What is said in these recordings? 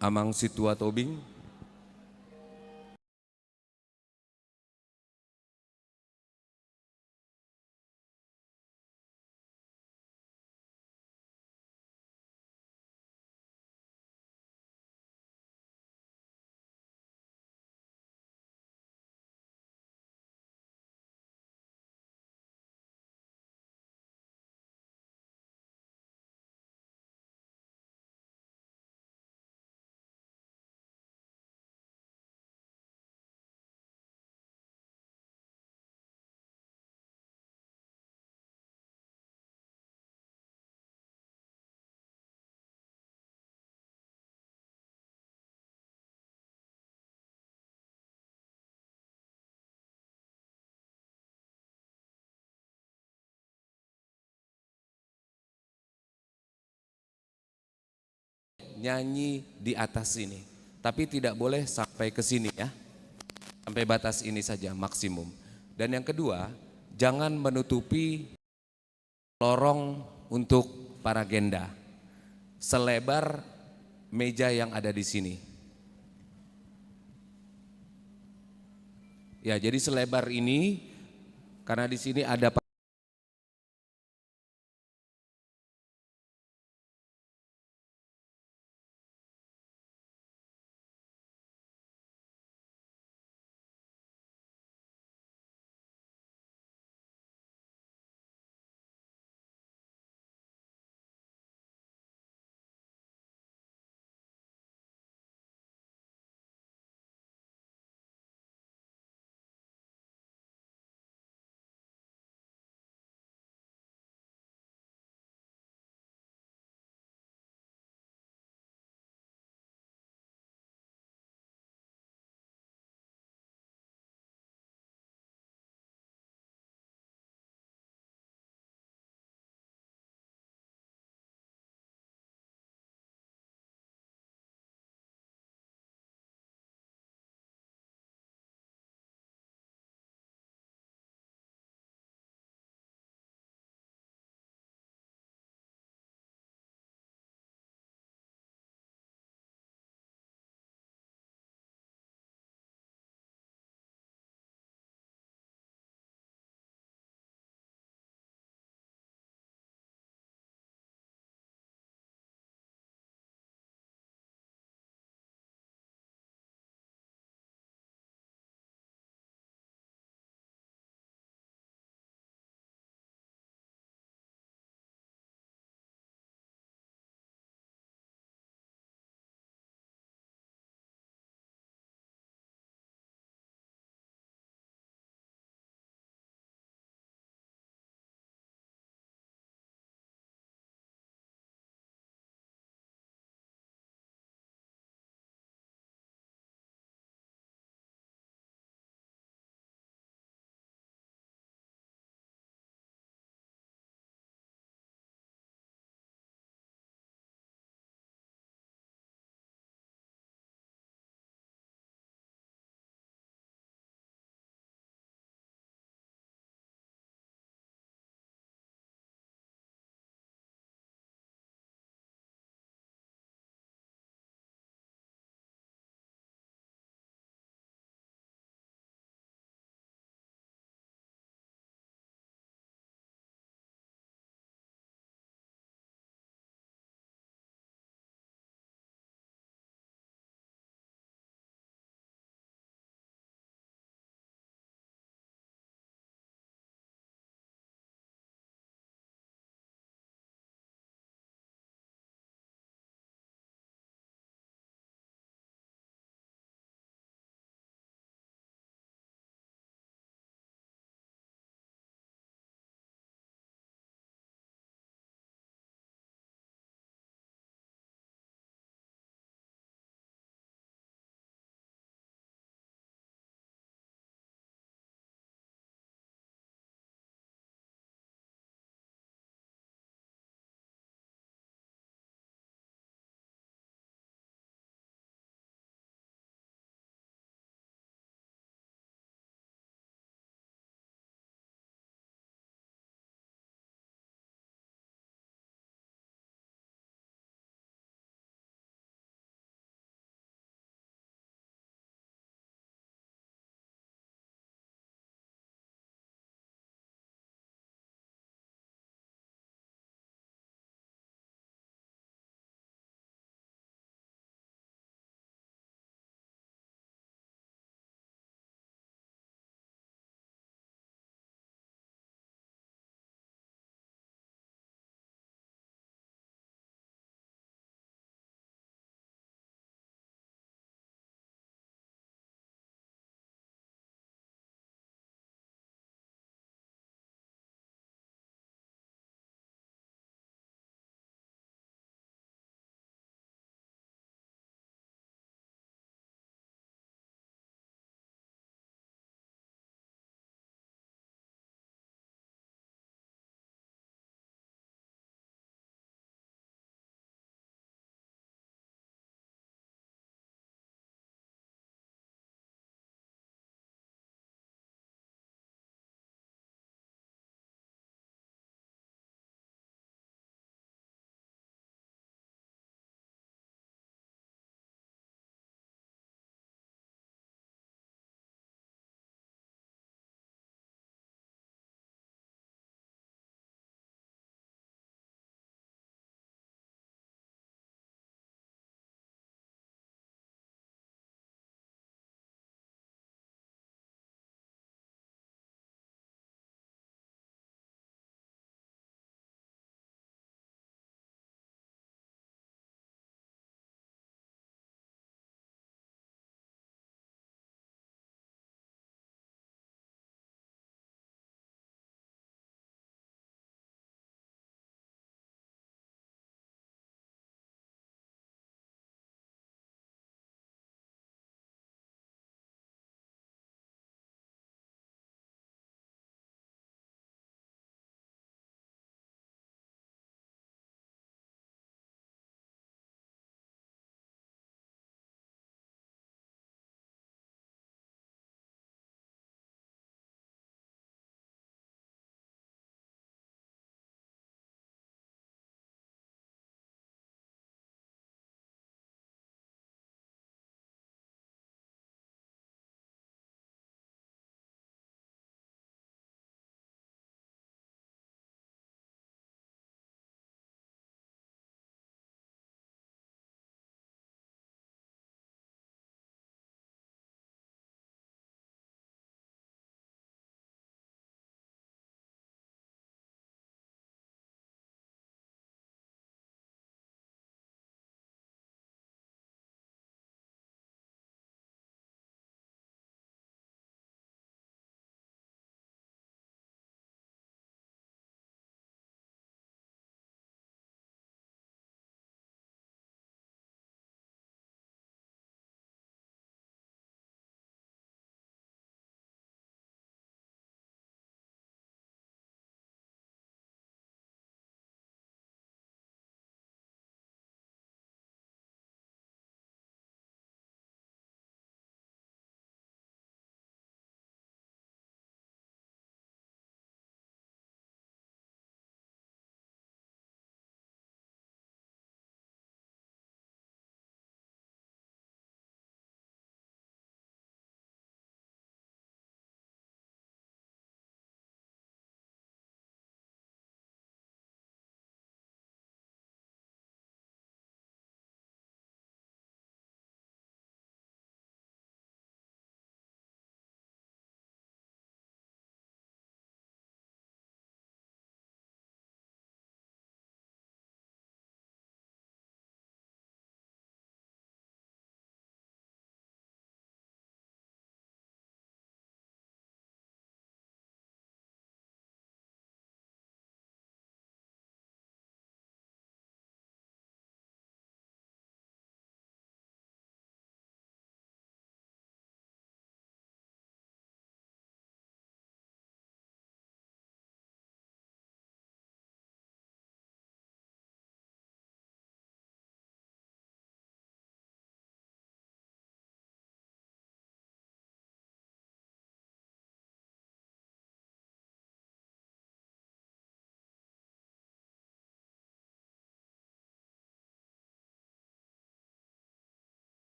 Amang Situa Tobing. Nyanyi di atas sini, tapi tidak boleh sampai ke sini ya, sampai batas ini saja maksimum. Dan yang kedua, jangan menutupi lorong untuk para genda selebar meja yang ada di sini. Ya, jadi selebar ini karena di sini ada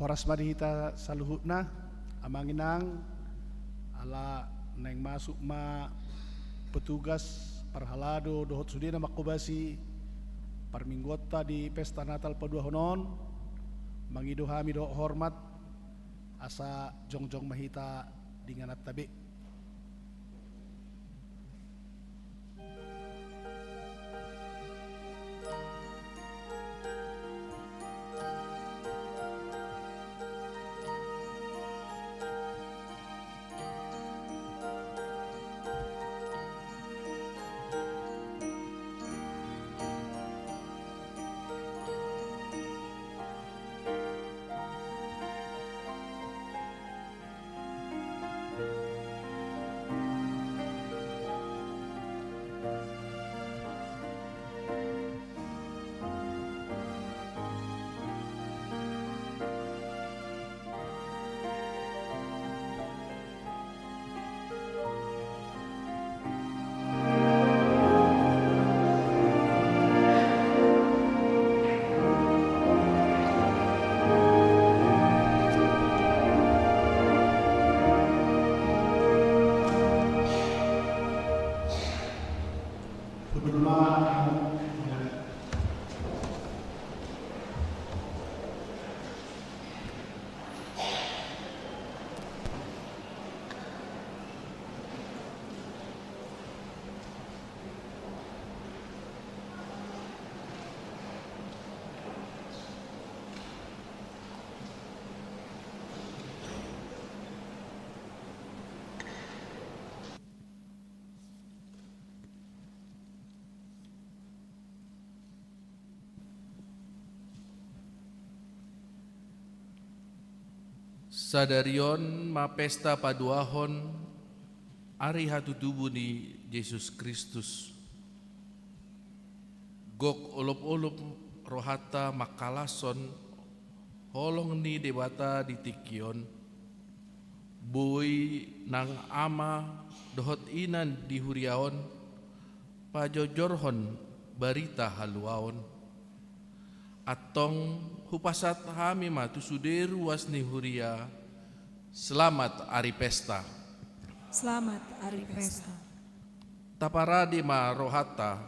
Horas madihita saluhutna amanginang ala neng masuk ma petugas parhalado dohot sudina makubasi parminggota di pesta Natal padua honon mangido hami do hormat asa jongjong mahita dengan tabi. Sadarion ma pesta paduahon ari hatutubu ni Yesus Kristus. Gok olop-olop rohata makalason holong ni debata di tikion. Boy nang ama dohot inan di huriaon pajojorhon barita haluaon. Atong hupasat hami matu suderu wasni huria. Selamat Ari Pesta. Selamat Ari Pesta. Taparadi ma rohata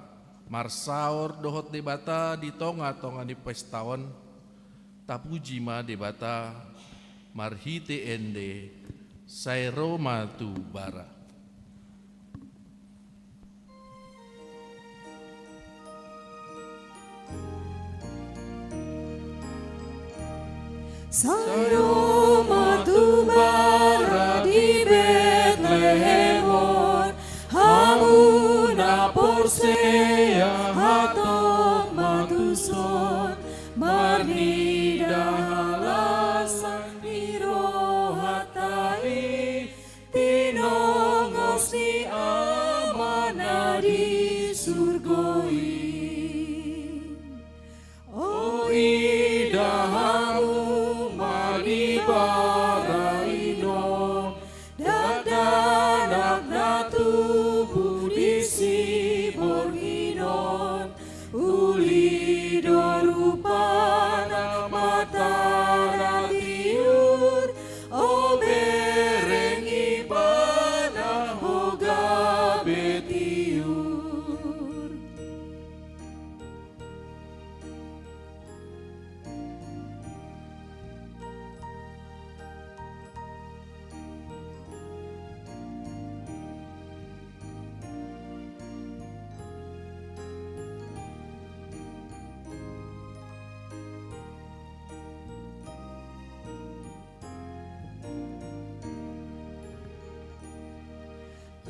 marsaor dohot debata di tonga-tonga di pestawan. Tapuji ma debata marhite ende sairoma tu bara. Sairoma tu bara di Betlehemon, hamuna porsea hatok matuson, marnida halasan di rohatai, tinongos di amana di surgoi. O idahamu Baraino dadanak na tubuh di siborginon uli dorupana mata na tiur o bereng ibana hoga betiur.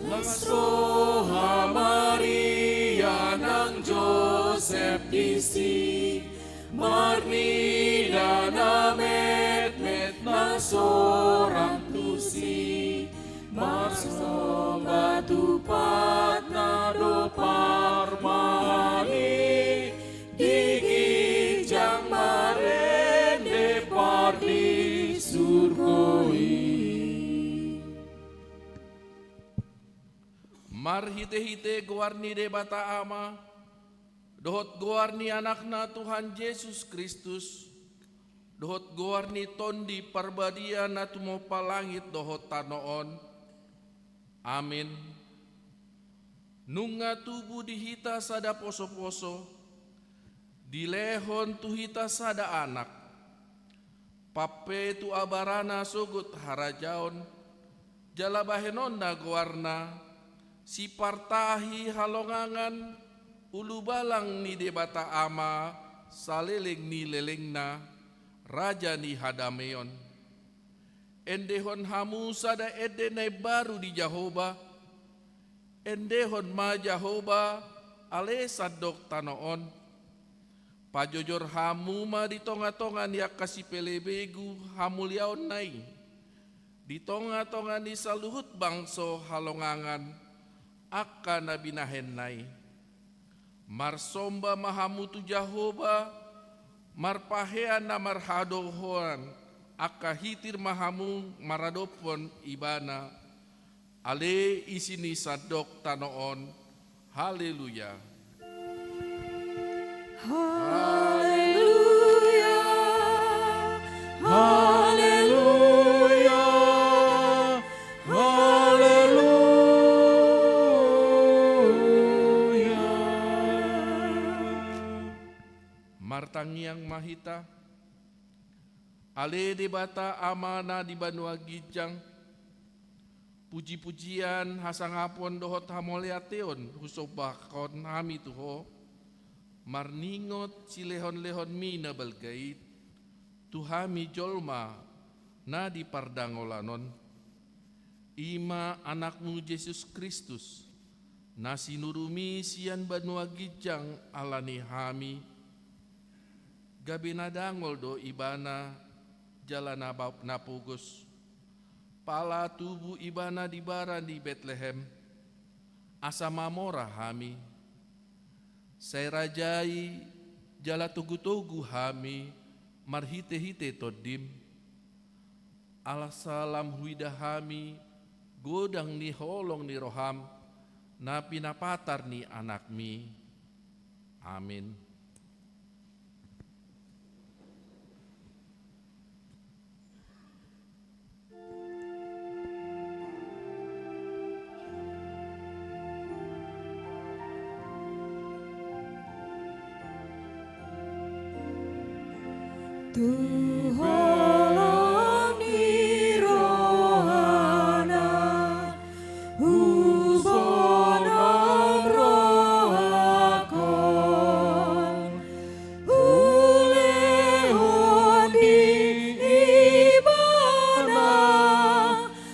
Lasroha Maria nang Joseph disi marnida na met na sorang tusi marso batupat na do parmani digig jang marende pardi surgoi. Marhite-hite guarni debata ama dohot guarni anakna Tuhan Yesus Kristus dohot goarni tondi parbadia na tumopa langit dohot tanoon. Amin. Nunga tubuh dihita sada poso-poso, dilehon tuhita sada anak, pape tu abarana sugut harajaon, jalabahenon na goarna, si partahi halongangan, ulu balang ni debata ama, saliling ni lelengna, raja ni hadameon. Endehon hamu sada edene baru di Jahoba, endehon ma Jahoba ale sadok tanoon. Pajojor hamu ma di tonga-tongan ya kasih pelebegu hamuliaon nai. Di tonga-tongan ni saluhut bangso halongangan akka nabinahen nai. Marsomba mahamutu Jahoba marpahean na marhadohoan akka hitir mahamu maradopon ibana. Ale isini sadok tanoon. Haleluya. Haleluya. Haleluya. Haleluya. Martangiang mahita, ale debata amana di Banua Gijang, puji-pujian hasangapon dohot hamoleateon husobakon hami tuho, marningot silehon-lehon mina balgait, tuhami jolma na di pardangolanon, ima anakmu Yesus Kristus, na sinurumi sian Banua Gijang alani hami, gabi nadangol do ibana jalan napugus, pala tubuh ibana di baran di Bethlehem, asa mamora hami, saya rajai jala tugu-tugu hami, marhite-hite todim, alasalam huida hami, godang ni holong ni roham, na pinapatar ni anakmi. Amin. Tuholong ni rohana, hubonom rohakon, ulehon di ibana,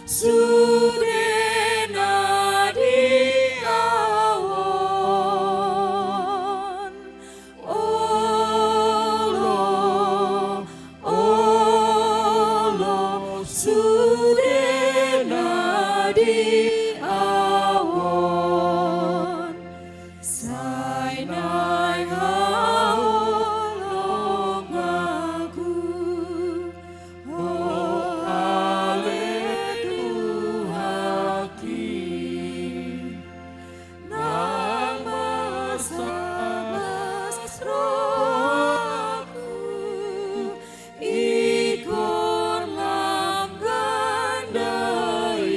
sudena di awon. Sudena di awon, sainai haolong aku, oh ale Tuhaki, nang mas rohku, ikon lam gandai,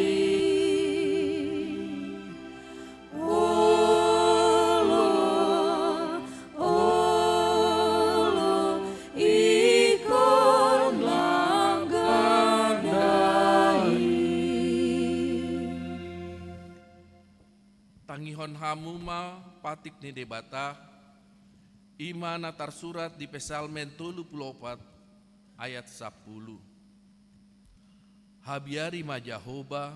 ikon lam gandai. Tangihon hamuma patik ni debata, imana tarsurat di Pesalmen 34 ayat 10. Habiari ma Jahoba,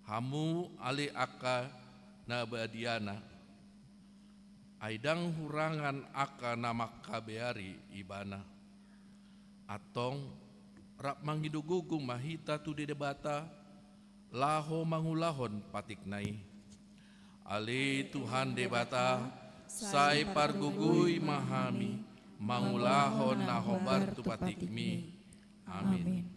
hamu ale aka nabadiana, aidang hurangan aka nama kabeari ibana, atong rap manghidugugung mahita tu di debata, laho mangulahon patik nai. Ale Tuhan debata, sai pargugui mahami, mangulahon nahobar tu patikmi. Amin.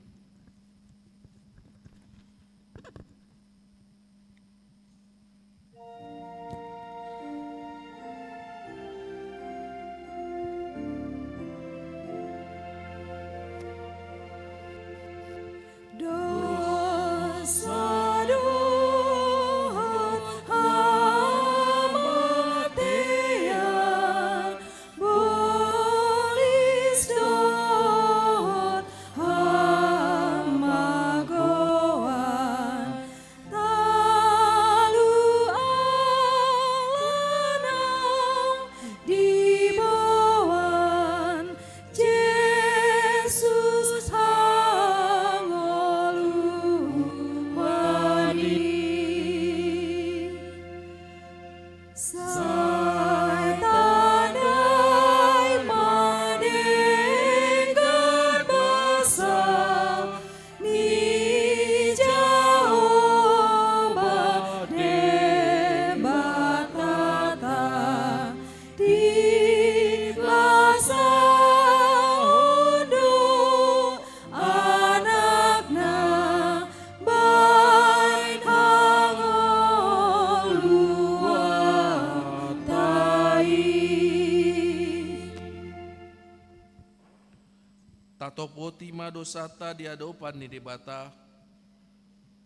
Tatopoti madosata di adopan ni debata,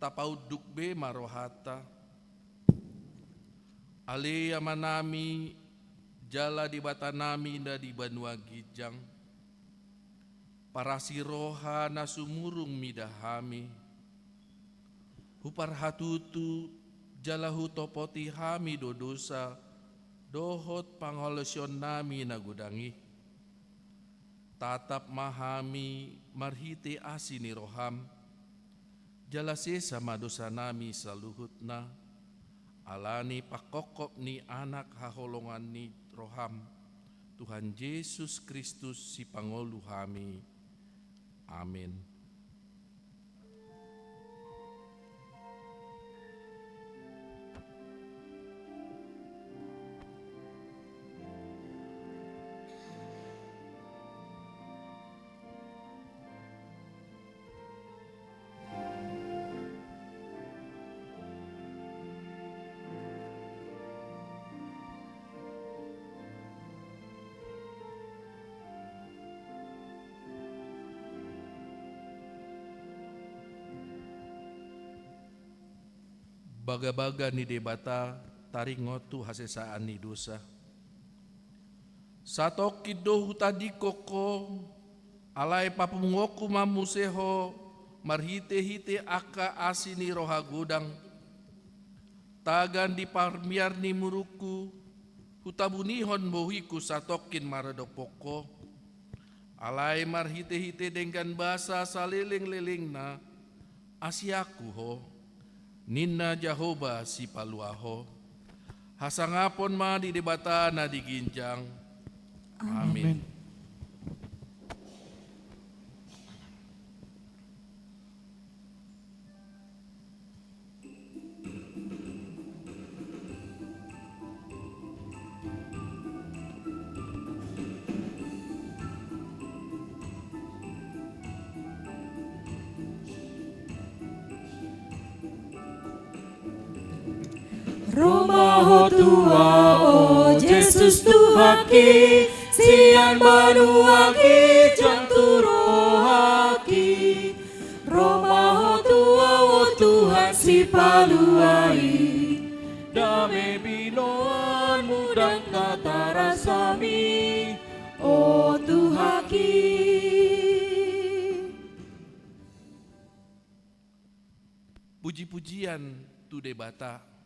tapauduk be marohata. Ale manami jala di bata nami na di banua gijang. Para siroha na sumurung midahami. Hupar hatutu jala hutopoti hami dodosa, dohot pangolosyon nami na gudangi. Tatap mahami marhite asini roham, jalase sama dosa nami saluhutna, alani pakokop ni anak haholongan ni roham, Tuhan Yesus Kristus si pangolu hami. Amin. Baga-baga ni debata taringotu hasesaan ni dosa. Satoki dohu tadi koko alai papungoku mamuseho marhite-hite aka asini roha gudang. Tagan di parmiar ni muruku hutabunihon bohiku satokin maradopoko. Alai marhite-hite dengan bahasa saliling-liling na asiaku ho. Ninna Jahoba si paluaho, hasangapon ma di debata na diginjang. Amin. Romaho tua o Jesus Tuhaki, sian banuaki janturohaki. Romaho tua o Tuhan si paluai, dame binoanmu dan kata rasami, o Tuhaki. Puji-pujian tu debata.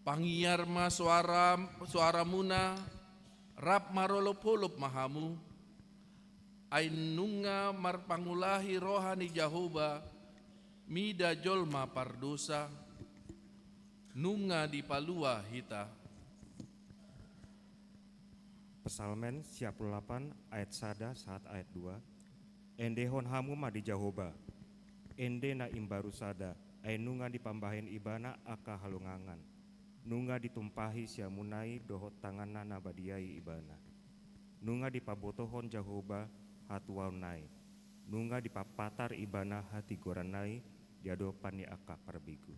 Pangiar ma suara muna, rap marolop-holop mahamu, ainunga marpangulahi rohani Jahoba, mida jolma pardosa, nunga di palua hita. Pesalmen 58 ayat 1 saat ayat 2. Endehon hamu ma di Jahoba, ende na imbaru sada, ainunga di pambahen ibana aka halungangan. Nunga ditumpahi siamunai dohot tanganna nabadiai ibana. Nunga dipabotohon Jahoba hatuaunai. Nunga dipapatar ibana hati goranai diadopan ni aka parbigu.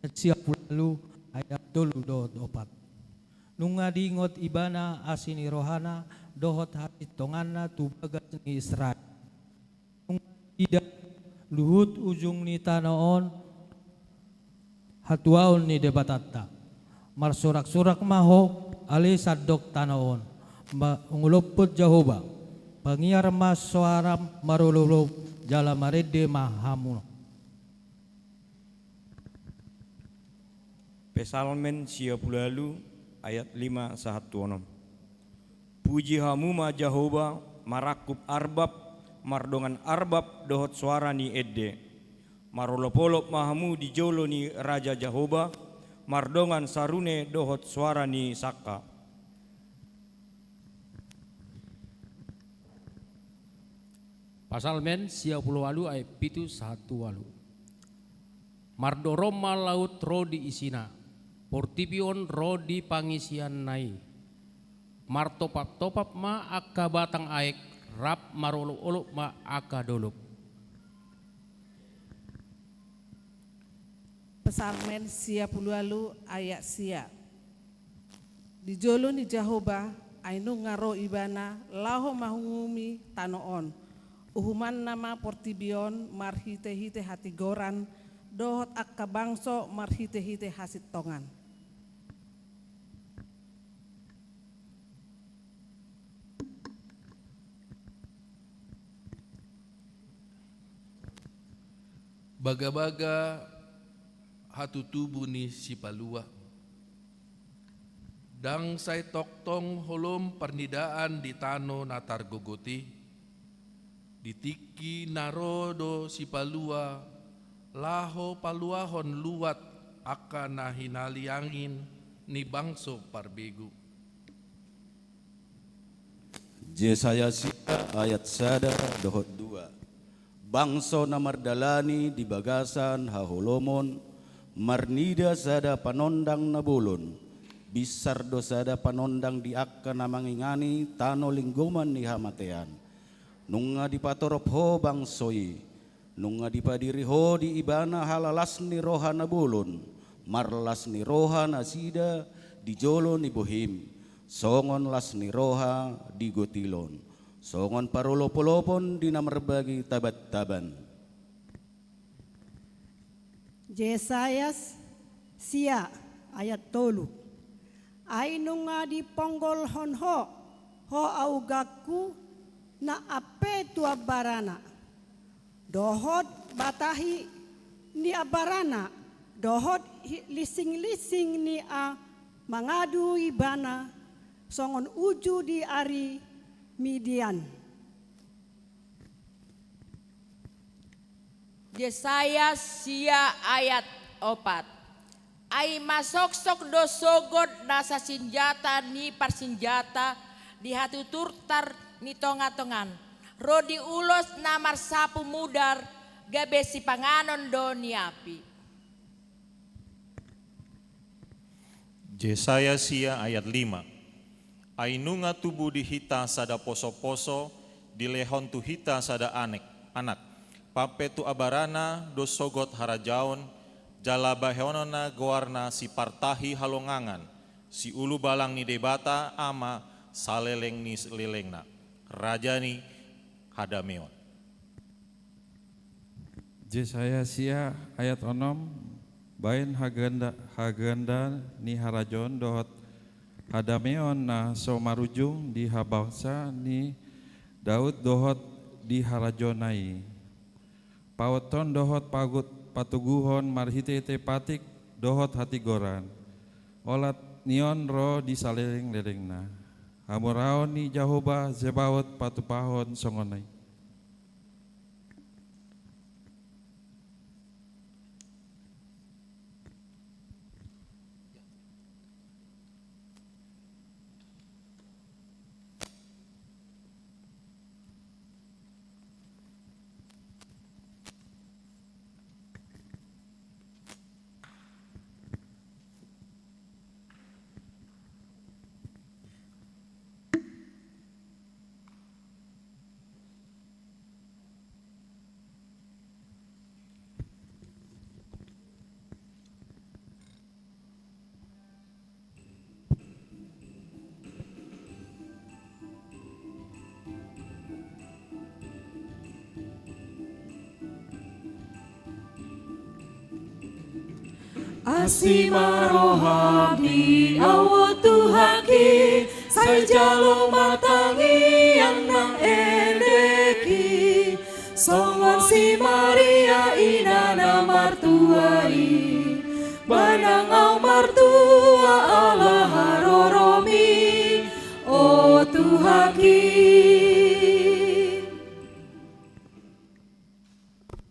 Siap lalu ayat dulu dohot opat. Nunga diingot ibana asini rohana dohot hati tonganna tu bagas ni Israel. Nunga tidak luhut ujung ni tanaon hatuaun ni debatata marsurak-surak maho ali sadok tanaon nguluput Jahoba pangiar mas suara marululup jala marede mahamu. Pesalmen 58 ayat 5 sahatuonom. Puji hamu ma Jahoba marakup arbab mardongan arbab dohot suara ni edde. Marolopolop mahamu di jolo ni Raja Jahoba, mardongan sarune dohot suara ni Saka. Pasalmen 58 ayat 1 Mardoroma laut rodi isina, portipion rodi pangisian nai. Martopap-topap ma aka batang aek, rap marolop-olop ma aka dolop. Pesalmen sia pulualu ayat sia. Di jolo ni Jahoba ainu ngaro ibana laho mahungumi tanoon. Uhuman nama portibion marhite-hite hati goran dohot akka bangso marhite-hite hasit tongan. Baga-baga hatu tubuh ni si palua. Dang say toktong holom pernidaan di tano natar gogoti. Ditiki narodo si palua, laho paluahon luat aka nahinali angin ni bangso parbegu. Yesaya ayat sada dohot 2. Bangso na mardalani di bagasan hahulomon, marnida sada panondang na bulon, bisardo sada panondang di akka na mangingani tano lingguman ni hamatean. Nunga di patorop ho bangsoi, nunga di padiri ho di ibana halalas ni roha na bulon, marlas ni roha na sida di jolo ni bohim, songon las ni roha di gotilon, songon parolopolopon di namerbagi tabat-taban. Yesayas sia ayat 3. Ainu nga di ponggol honho ho augaku na ape tu abarana. Dohot batahi ni abarana, dohot lising-lising ni a mangadu ibana, songon uju di ari Midian. Yesaya sia ayat 4. Ai masoksok dosogod nasa senjata ni parsenjata di hatu turtar ni tonga-tongan. Rodi ulos namar sapu mudar gabe si panganon do ni api. Yesaya sia ayat 5. Ainunga tubuh di hita sada poso-poso, di lehon tu hita sada anak. Pape tu abarana dosogot harajaon, jala bahonona goarna si partahi halongangan, si ulu balang ni debata ama saleleng ni lelengna, raja ni hadameon. Yesaya sia ayat 6, bain haganda ni harajon dohot hadameon na somarujung di habangsa ni Daud dohot di harajonai. Paweton dohot pagut patuguhon marhite patik dohot hati goran. Olat nion ro di saleleng-lelengna. Hamuraon ni Jahoba Zebaot patupahon songonai. Asimarohadi awotu haki sajalo matangi yang nang endeki songon si Maria inana martuai banang au martua Allah haroromi o tuhaki.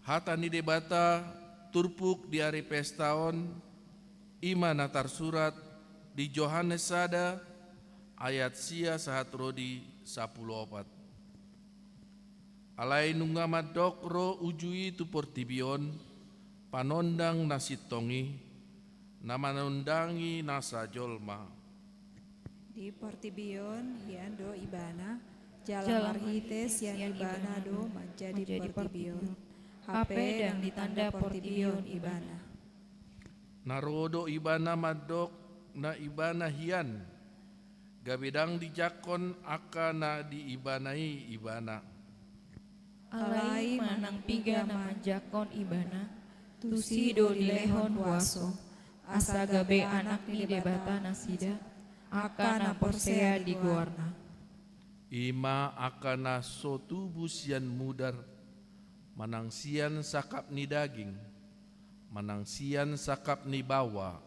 Hata ni debata turpuk di hari pestaon ima natar surat di Yohanes sada ayat sia sahat rodi 14. Alai nungama dokro ujui tu portibion panondang nasitongi nama nundangi nasa jolma. Di portibion hiando ibana jalan marhites yang ibana do menjadi portibion. HP dan ditanda portibion ibana. Narodo ibana madok na ibana hian, gabedang dijakon akana diibanai ibana. Alai manang piga na manjakon ibana, tusido dilehon waso, asa gabe anak ni debata nasida, akana porsea di guarna. Ima akana sotubu sian mudar, manang sian sakap ni daging, manang sian sakap ni bawa,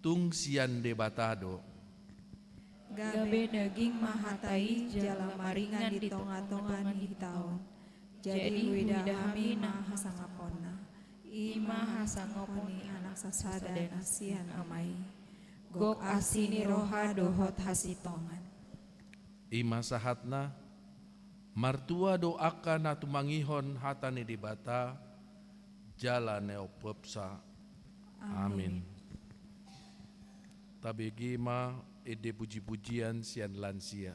tung sian debatado. Gabe daging mahatai jala maringan di tonga-tongan di tahun. Jadi widahami na hasangaponna. Ima hasangoponi anak sasada nasihan amai. Gok asini roha dohot hasitongan. Ima sahatna, martua doaka na tumangihon hatani di bata, jala neopepsa. Amin. Tabegima ede puji-pujian sian lansia.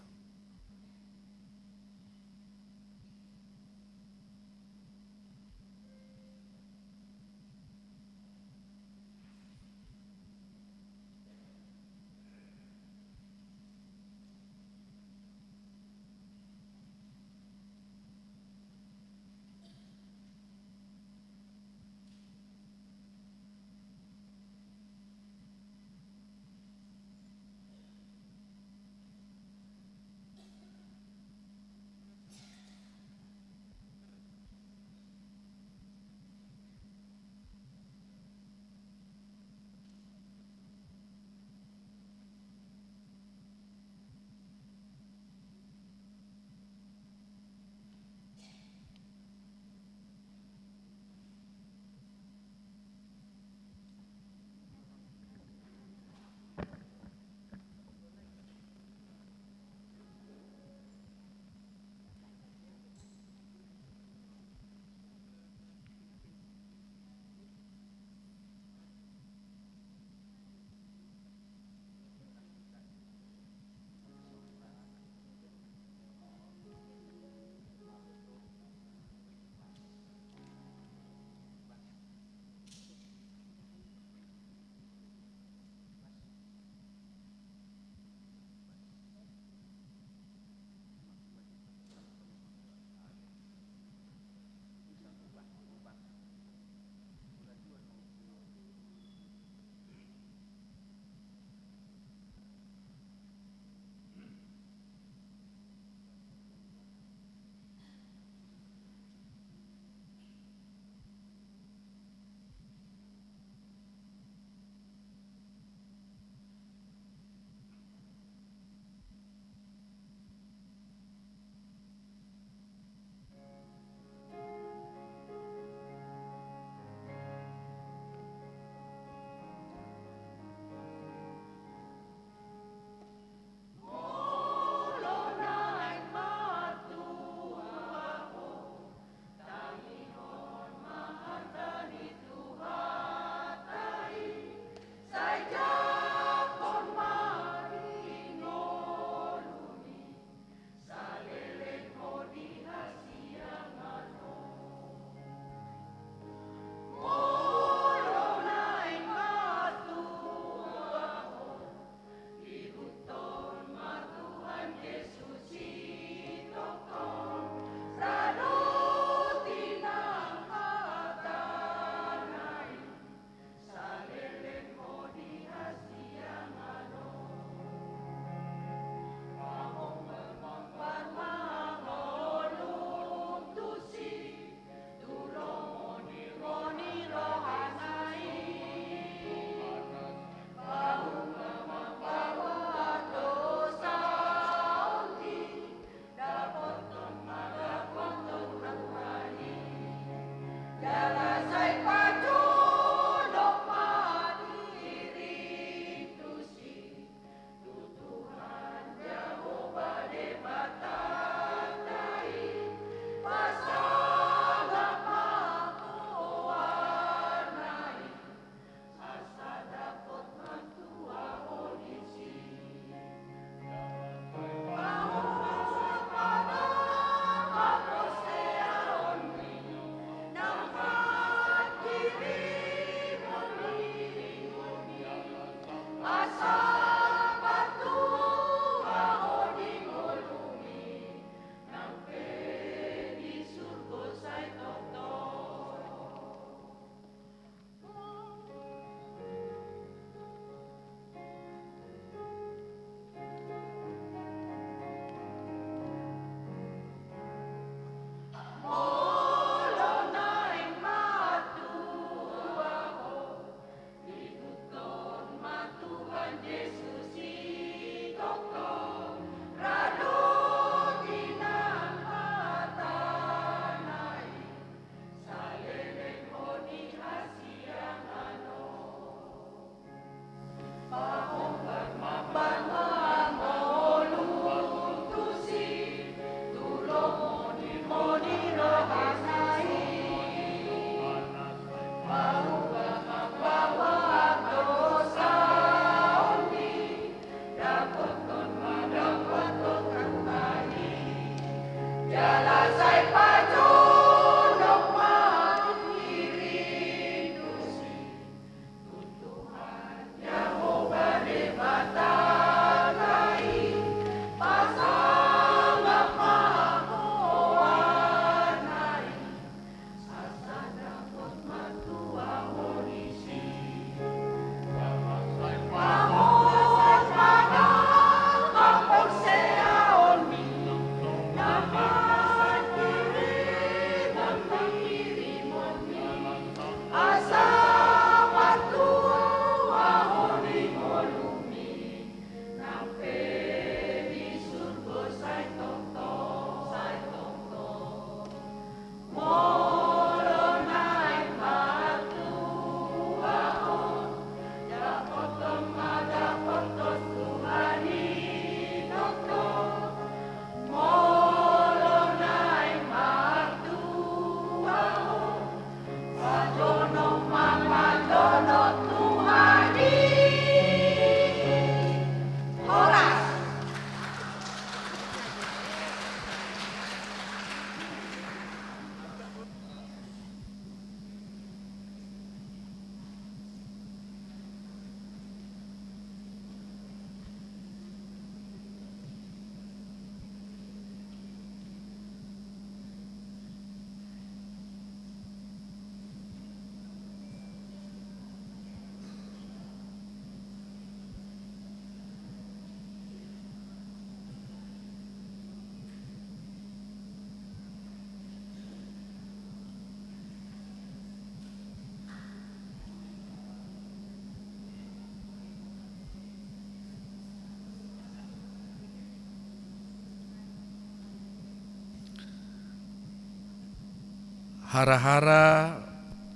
hara-hara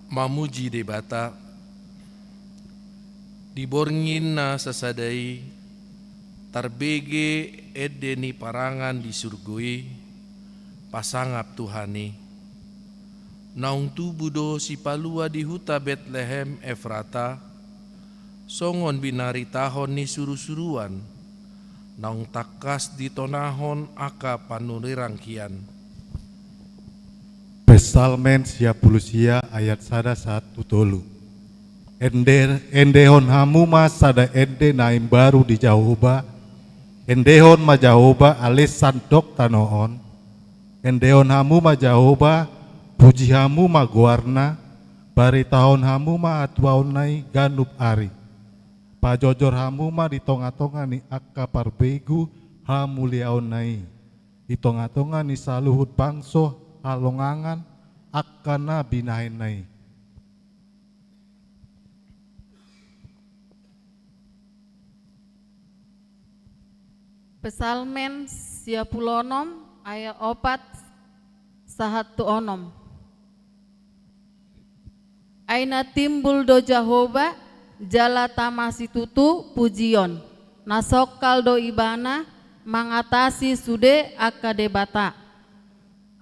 mamuji debata, diborngin na sasadai, tarbege edeni parangan di surgui, pasangap Tuhani. Naung tubuh do si palua di huta Bethlehem Efrata, songon binari tahon ni suru-suruan, naung takas di tonahon aka panurirangkian. Pesalmen 10 ayat 1 tolu. Endehon hamuma sada ende naim baru di Jahoba, endehon ma Jahoba alisan dok tanoon, endehon hamuma Jahoba puji hamuma guarna, bari tahun hamuma atuaunai ganup ari, pajojor hamuma di tonga-tonga ni akka parbegu hamuliaunai, di tonga-tonga ni saluhut bangso halongangan akkana binahinai. Pesalmen 10 ayat 4 1 Aina timbul do Jahoba jala tamasi tutu pujion nasokal do ibana mangatasi sude aka debata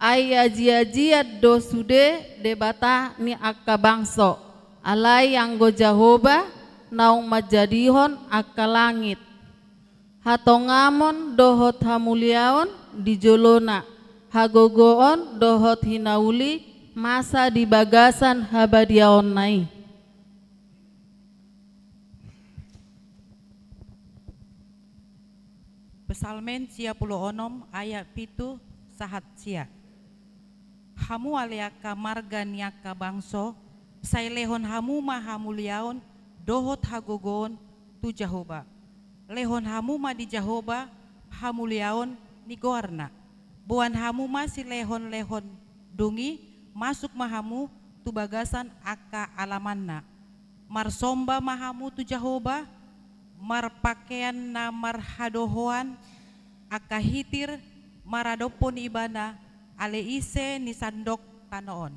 aya jia-jiat do sude debata ni aka bangso alai yang go Jahoba naung majadihon aka langit hatongamon dohot hamuliaon di jolona hagogoon dohot hinauli masa di bagasan habadiaon nai. Pesalmen 10 ayat 7 sahat sia. Hamu aliaka marga niaka bangso, sailehon hamu mahamuliaon dohot hagogoon tu Jahoba. Lehon hamu ma di Jahoba hamuliaon ni goarna. Buan hamu si lehon-lehon dungi masuk mahamu tu bagasan aka alamanna. Marsomba mahamu tu Jahoba, marpakaian na marhadohoan aka hitir maradopon ibana ale ise ni sandok tanoon.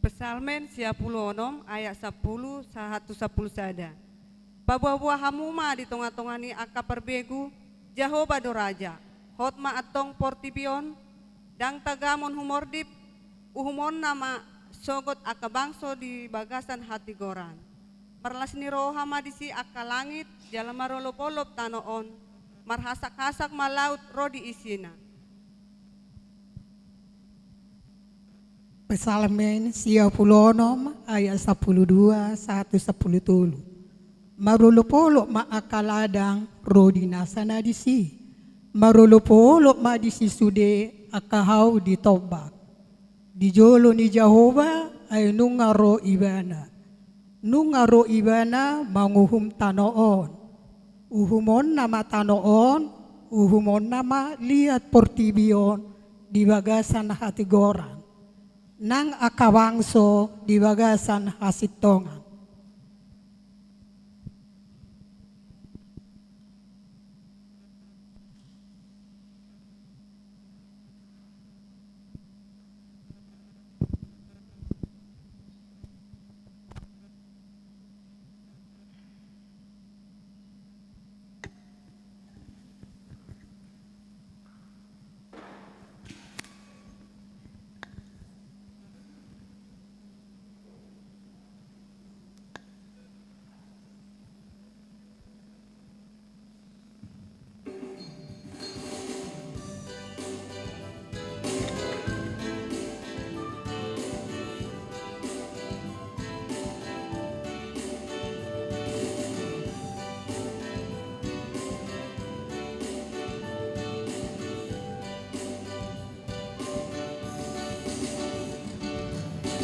Pesalmen 10 ayat 10 1 sada. Babuah-buah hamuma di tongah-tongah ni aka perbegu Jahoba do raja hotma atong portipion dang tagamon humordip uhumon nama sogot aka bangso di bagasan hati goran marlas ni roha madisi aka langit jalan marolop-olop tanoon marhasak-hasak malaut rodi isina. Pesalmen 10 ayat 12 1 marulupolok maakaladang rodi nasana disi marulupolok ma disi sude akahau di tobak di jolo ni Jahoba ay nungaro ibana manguhum tanoon uhumon nama tanoon uhumon nama liat portibion di bagasan hati goran nang akawangso di bagasan hasitongan.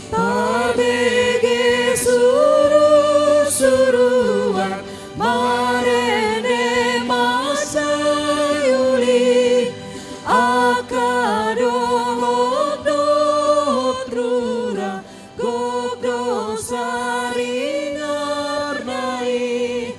Tabege suru-suruan marene masayuli akadohot rura gogdo saringarnai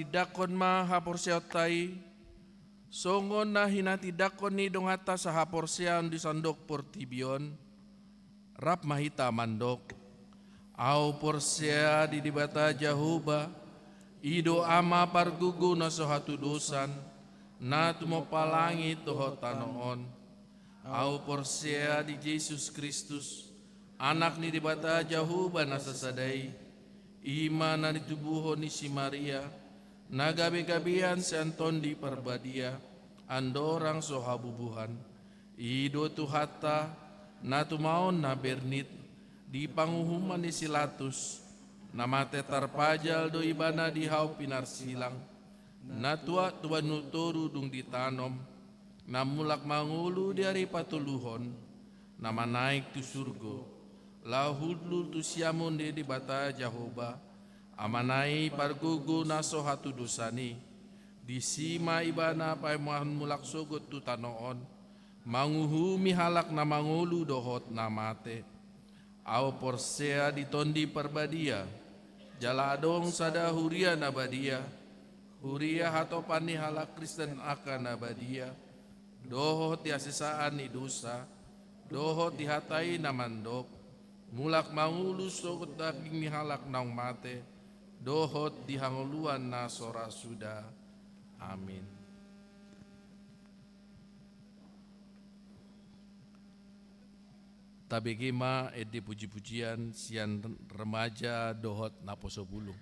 tidakon ma haporseotai, songon na hinatidakon ni dongata sa haporsean di sandok portibion, rap mahita mandok, au porsea di dibata Jahoba, ido ama pargugu na sohatu dosan, na tumopalangi toho tanoon, au porsea di Yesus Kristus, anak ni dibata Jahoba na sasadai, ima na ditubuho ni si Maria, na gabi-gabian si Anton di Parbadia, andorang sohabubuhan, ido tuhata, na tumaon na bernit, di panguhuman ni Silatus, na mate tarpajal do ibana di hau pinarsilang, na tua nutoru dung ditanom, na mulak mangulu dari patuluhon, na manaik tu surgo, lahudlu tu siamun di bata Jahoba, amanai pargugu naso hatu dosani, di sima ibana paimuhan mulak sogot tu tanoon, manguhumi halak na mangulu dohot na mate, au porsea di tondi Parbadia, jaladong sada huria nabadia, huria hatopani halak Kristen akan nabadia, dohot ya sesaan ni dosa, dohot dihatai namandok, mulak mangulu sogot daging ni halak naung mate, dohot dihanguluan na sora suda. Amin. Tabegema edi puji-pujian sian remaja dohot naposo bulu.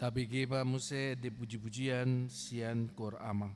Tabigeba muse de puji-pujian sian kor amang.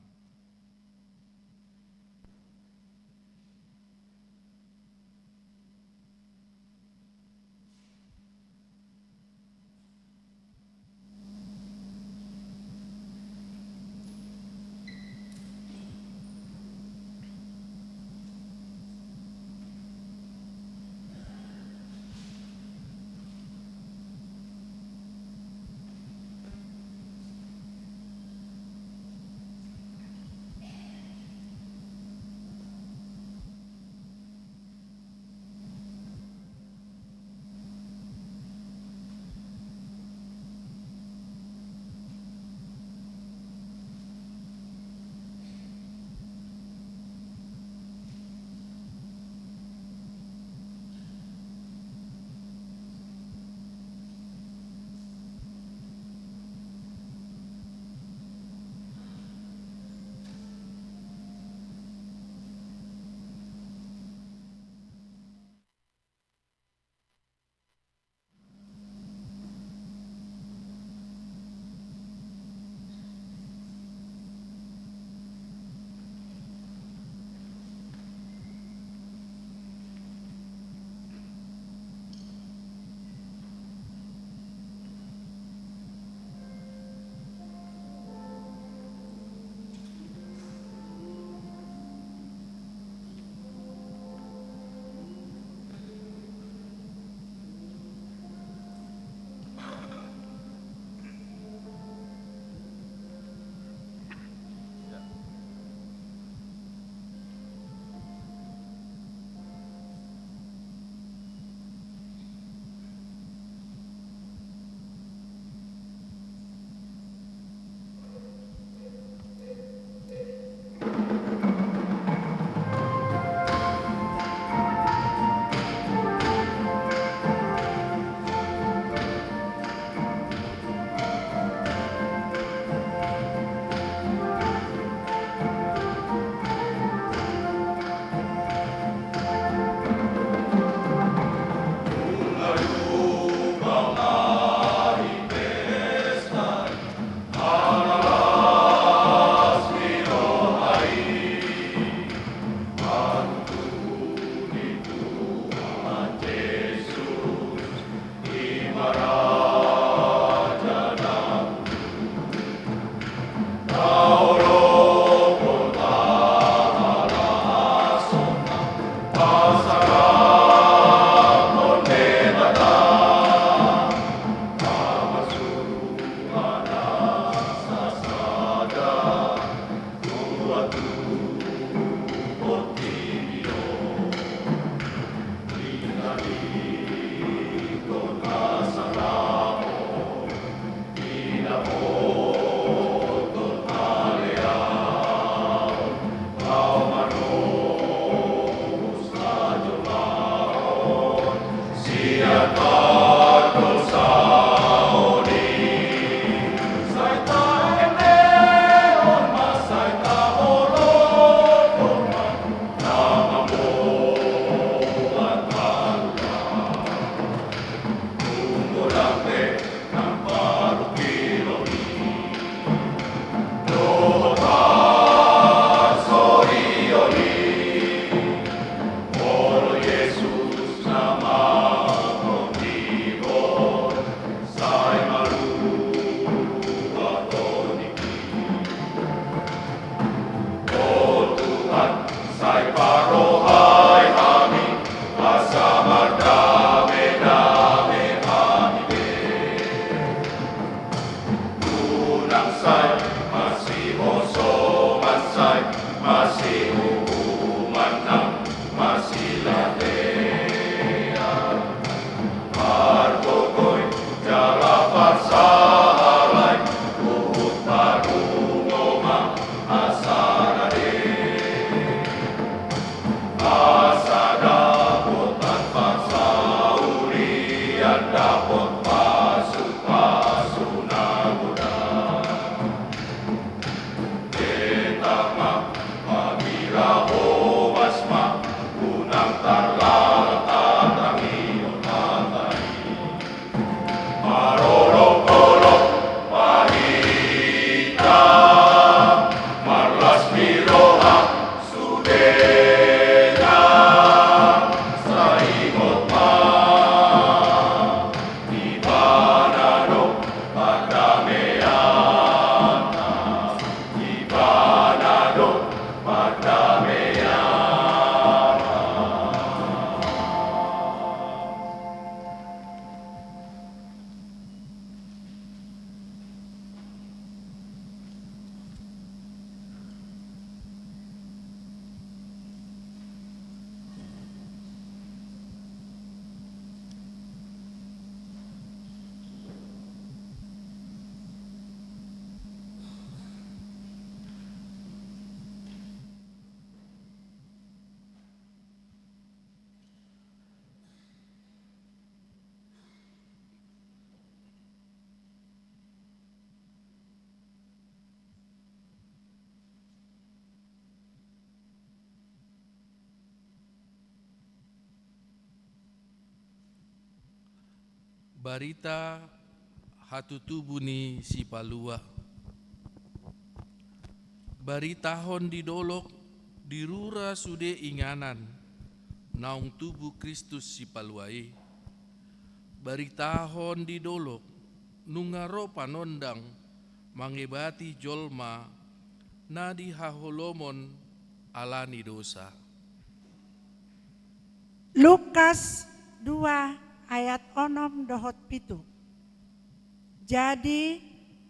Barita hatu tubuh ni si palua. Baritahon di dolok dirura sude inganan naung tubuh Kristus si paluai. Baritahon di dolok nungaro panondang mangebati jolma na di haholomon alani dosa. Lukas 2 ayat 6 dohot pitu. Jadi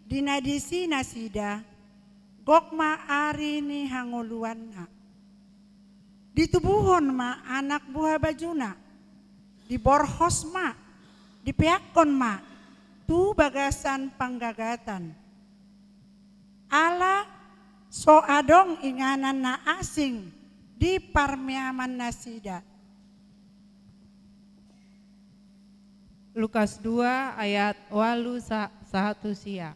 dinadisi nasida gokma ari ni hanguluan na. Ditubuhon ma anak buah bajuna. Diborhos ma. Dipeakon ma. Tu bagasan panggagatan. Ala so adong inganan na asing di parmiaman nasida. Lukas 2 ayat 8 sahatu sia.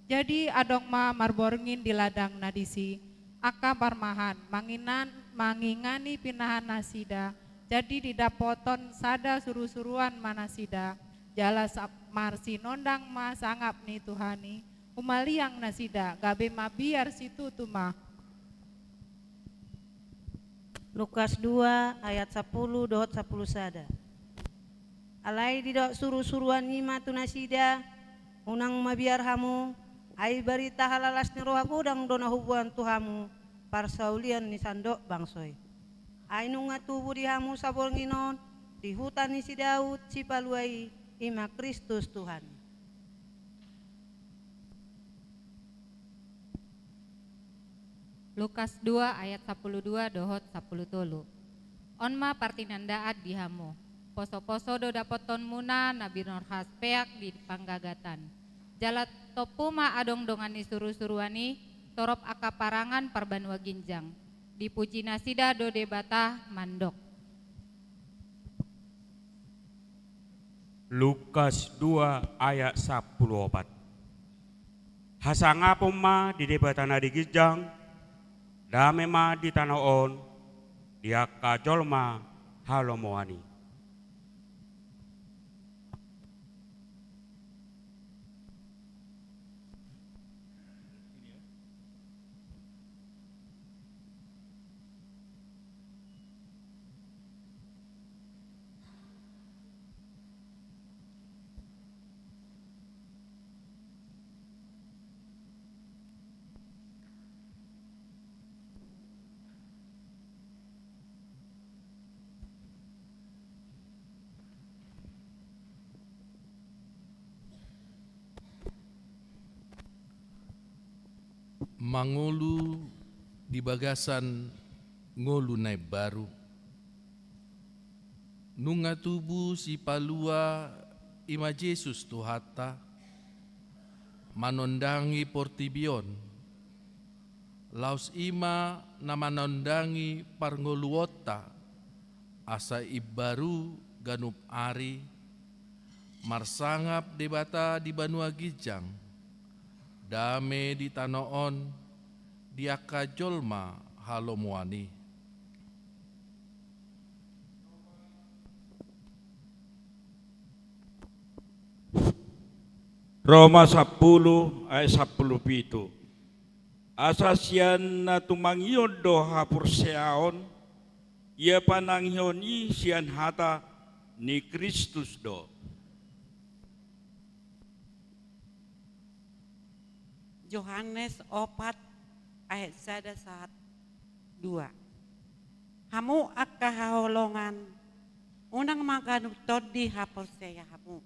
Jadi adong ma marborngin di ladang nadisi aka parmahan mangingani pinahan nasida. Jadi didapoton sada suruh-suruan manasida jala marsi nondang ma sangap ni Tuhani umaliang nasida gabe ma biar situ tuma. Lukas 2 ayat 10 dohot 10 sada. Alai didok suruh-suruan nima tu nasida unang mabiar hamu ai barita halalas ni rohaku dang dona hubuan tuhamu parsaulian ni sandok bangsoy. Ai nunga tubuh di hamu sabor nginon di hutan ni si Daud si paluai ima Kristus Tuhan. Lukas 2 ayat 12 dohot 10 tolu. Onma partinandaat di hamu. Poso-poso do dapoton muna nabi norhas peak di panggagatan. Jalat topuma adong dongan ni suruh-suruani torop akaparangan parbanua ginjang. Dipuji nasida do debata mandok. Lukas 2 ayat 14. Hasangapom ma di debatana di ginjang, dame ma di tanaon, dia kajolma halomoani. Mangolu di bagasan ngolu nai baru. Nunga tubuh si palua ima Yesus tuhata. Manondangi portibion. Laus ima na manondangi parngoluota. Asa ibaru ganup ari. Marsangap debata di Banua Gijang. Dame di tanoon dia kajolma halomuani. Roma 10 ayat 10 pitu. Asasian na tumangyon do hapurseaon, ia panangyon i sian hata ni Kristus do. Yohanes 4 ayat 1-2. Hamu akka haholongan unang maganup todi hapurseya hamu.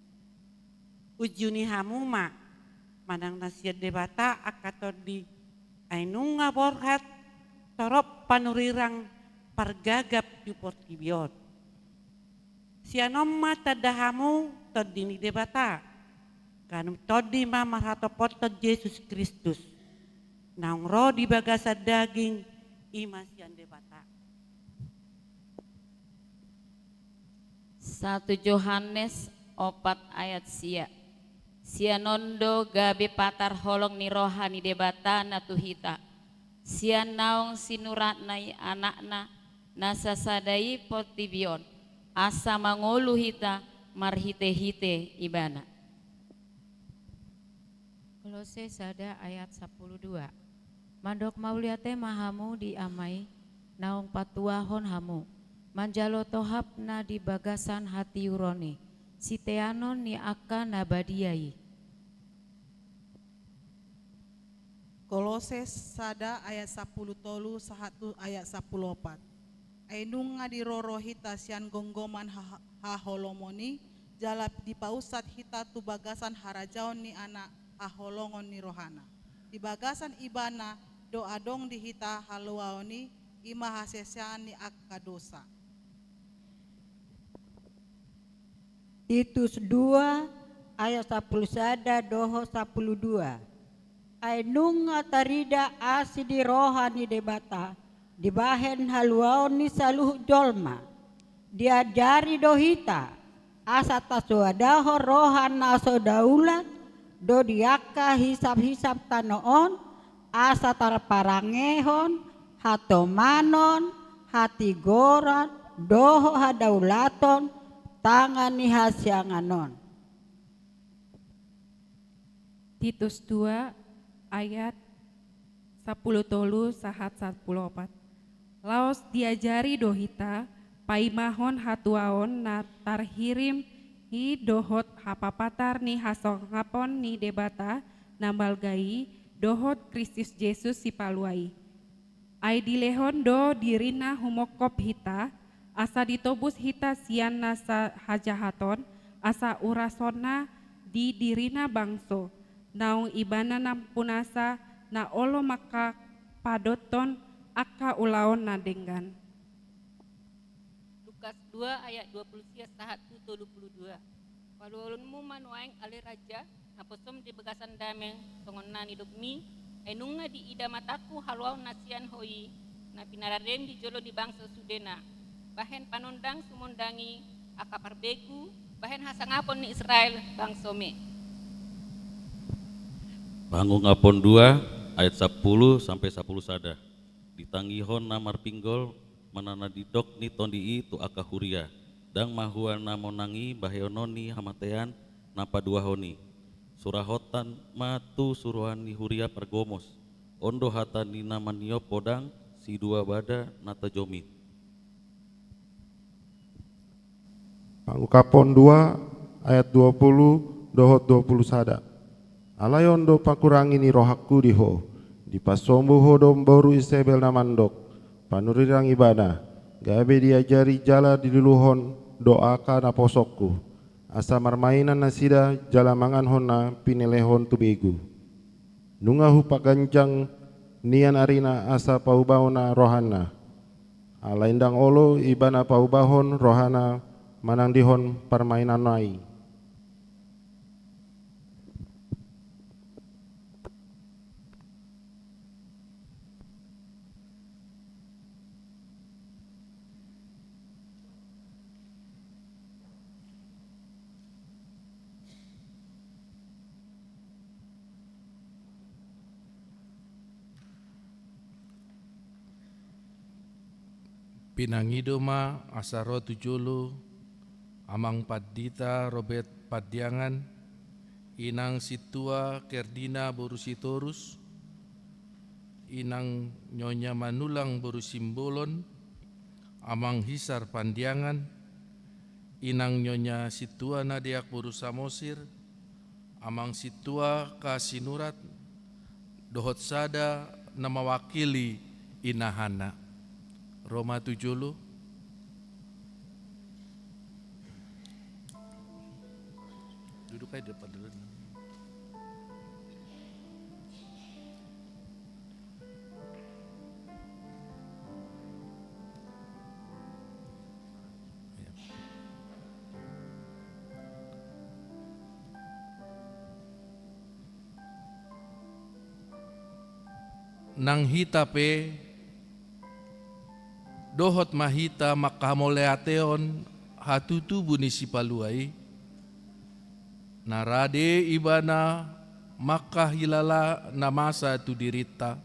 Ujuni hamu ma manang nasiat debata akka todi ainunga borhat torop panurirang pargagap di portibiot. Sianom ma tadahamu todi ni debata. Kanum todi ma marhatopot tod Yesus Kristus. Naung ro di bagasa daging ima sian debata. 1 Yohanes 4 ayat sia. Sia nondo gabe patar holong ni rohani debata na tuhita. Sia naung sinurat nai anakna nasasadai portibion. Asa mangulu hita marhite-hite ibana. Kolose sada ayat 12. Mandok mauliate mahamu diamai, naung patuahon hamu. Manjalo tohap na di bagasan hati uroni, siteanon ni aka nabadiai. Kolose sada ayat 10 tolu 1 ayat 14. Ainung ngadiroro hita sian gonggoman haholomoni jalap di pausat hita tu bagasan harajaon ni anak haholongon ni rohana. Di bagasan ibana doa dong di hita haluaoni ima hasesian ni akka dosa. Titus 2 ayat 10 sada doho 12. Ainung tarida asidi rohani debata dibahen haluaon ni saluh jolma diajari dohita asa taswadaho rohan naso daulat do diaka hisap-hisap tanoon asa tarparangehon hatomanon hati goran doho hadaulaton tangan ni hasyanganon. Titus 2 ayat 10 tolu sahat 14. Laos diajari dohita paimahon hatuaon na tarhirim hi dohot hapapatar ni hasongapon ni debata nambal gai dohot Kristus Yesus si paluai. Ai dilehon do dirina humokop hita asa ditobus hita sian nasa hajahaton asa urasona di dirina bangso naung ibana nampunasa na olo maka padoton aka ulaon na denggan. Lukas 2 ayat 20 sahat 22. Palulunmu manuaeng ale raja naposom di begasan dameng songonan idukmi ainunga di ida mataku haluau nasian hoi na pinararen di jolo di bangsa sudena bahen panundang sumundangi aka parbegu bahen hasangapon ni Israel bangsome. Pangungapon 2 ayat 10 sampai 10 sada. Ditangihon namar pinggol manana didok ni tondi itu aka huria dang mahuan namonangi baheononi hamatean napa dua honi surahotan matu suruhan ni huria pergomos ondo hata ni namanio podang si dua bada nata jomi. Pangungkapon 2 ayat 20 dohot 20 sada. Alayon do pakurangi ni rohakku diho dipasombu hodom boru Isabel namandok panurirang ibana gabe diajari jala diluhon doaka na posokku asa marmainan nasida jala mangan hona pinelehon tubegu nungahu pagancang nian arina asa paubahona rohana alaindang olo ibana paubahon rohana manang dihon permainan nai. Pinangidoma asaro tujulu amang padita robet padiangan inang situa kerdina borusitorus inang nyonya manulang borusimbolon amang hisar pandiangan inang nyonya situa nadiak borusamosir amang situa kasinurat dohot sada nama wakili inahana. Roma 7 duduk aja depan dulu. Nang hitape dohot mahita makamoleateon hatutu bunisi paluai narade ibana makahilala namasa tu dirita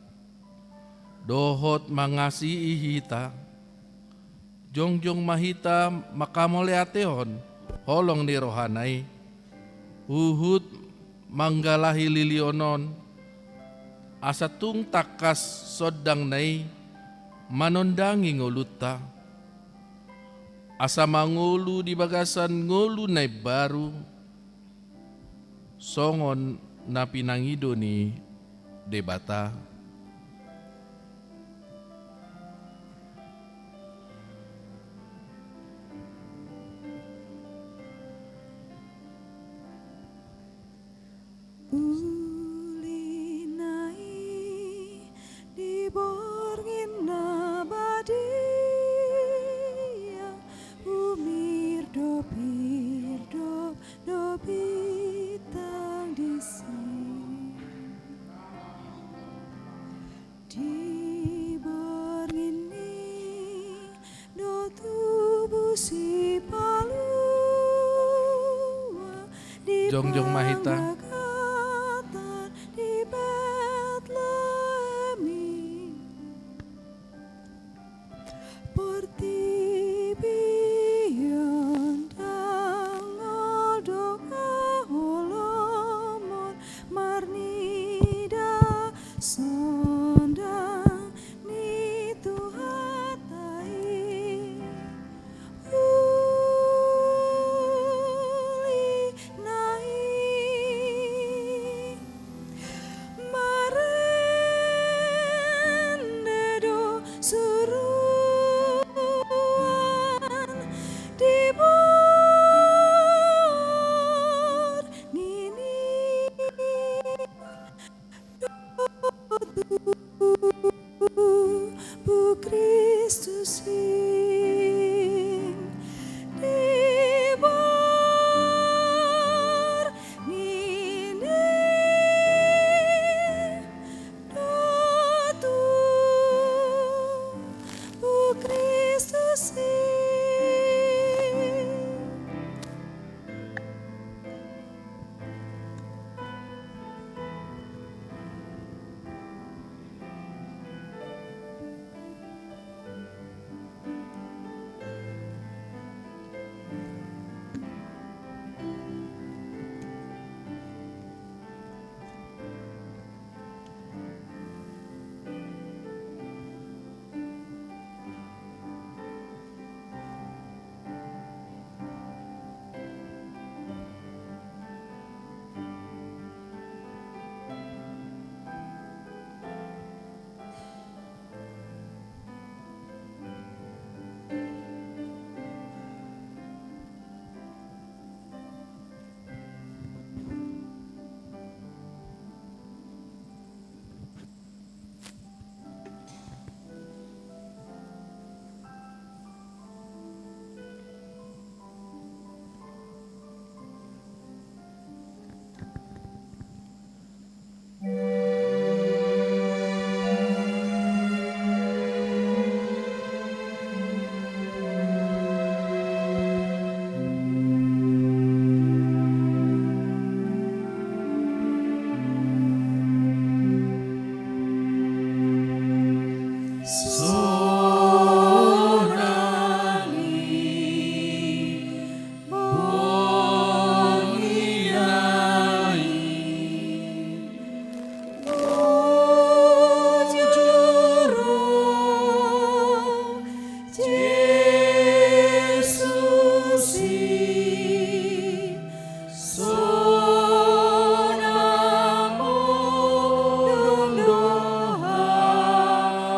dohot mangasihi hita jongjong mahita makamoleateon holong ni rohanai, uhud manggalahi lilionon, asa tung takas sodang nai, manondangi ngoluta, asa mangulu di bagasan ngulu nai baru, songon na pinangido ni debata. Jongjong Mahita.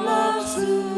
Langsung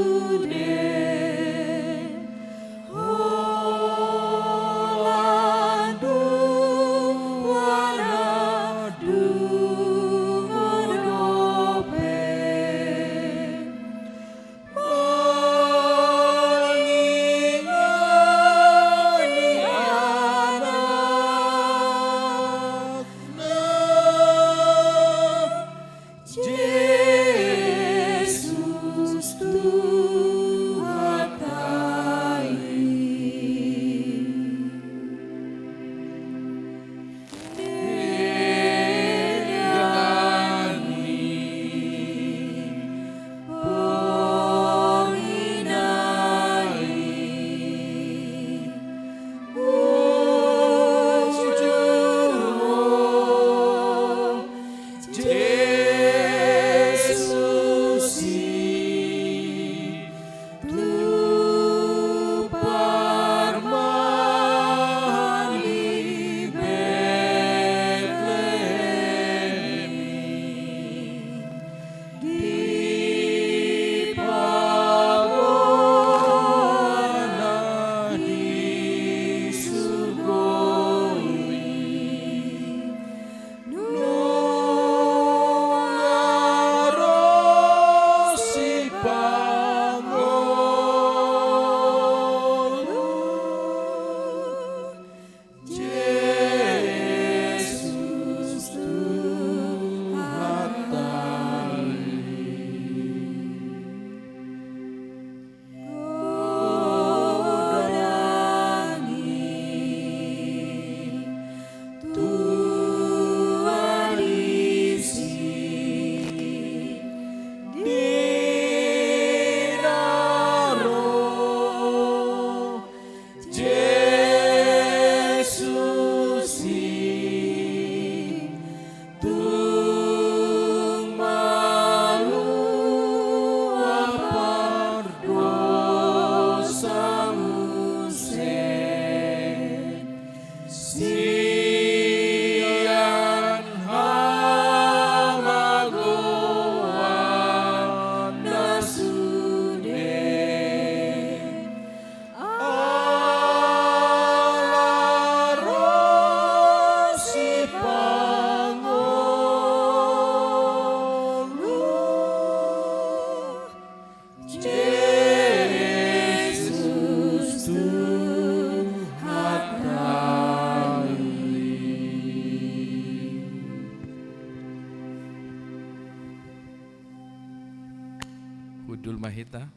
Hudul Mahita.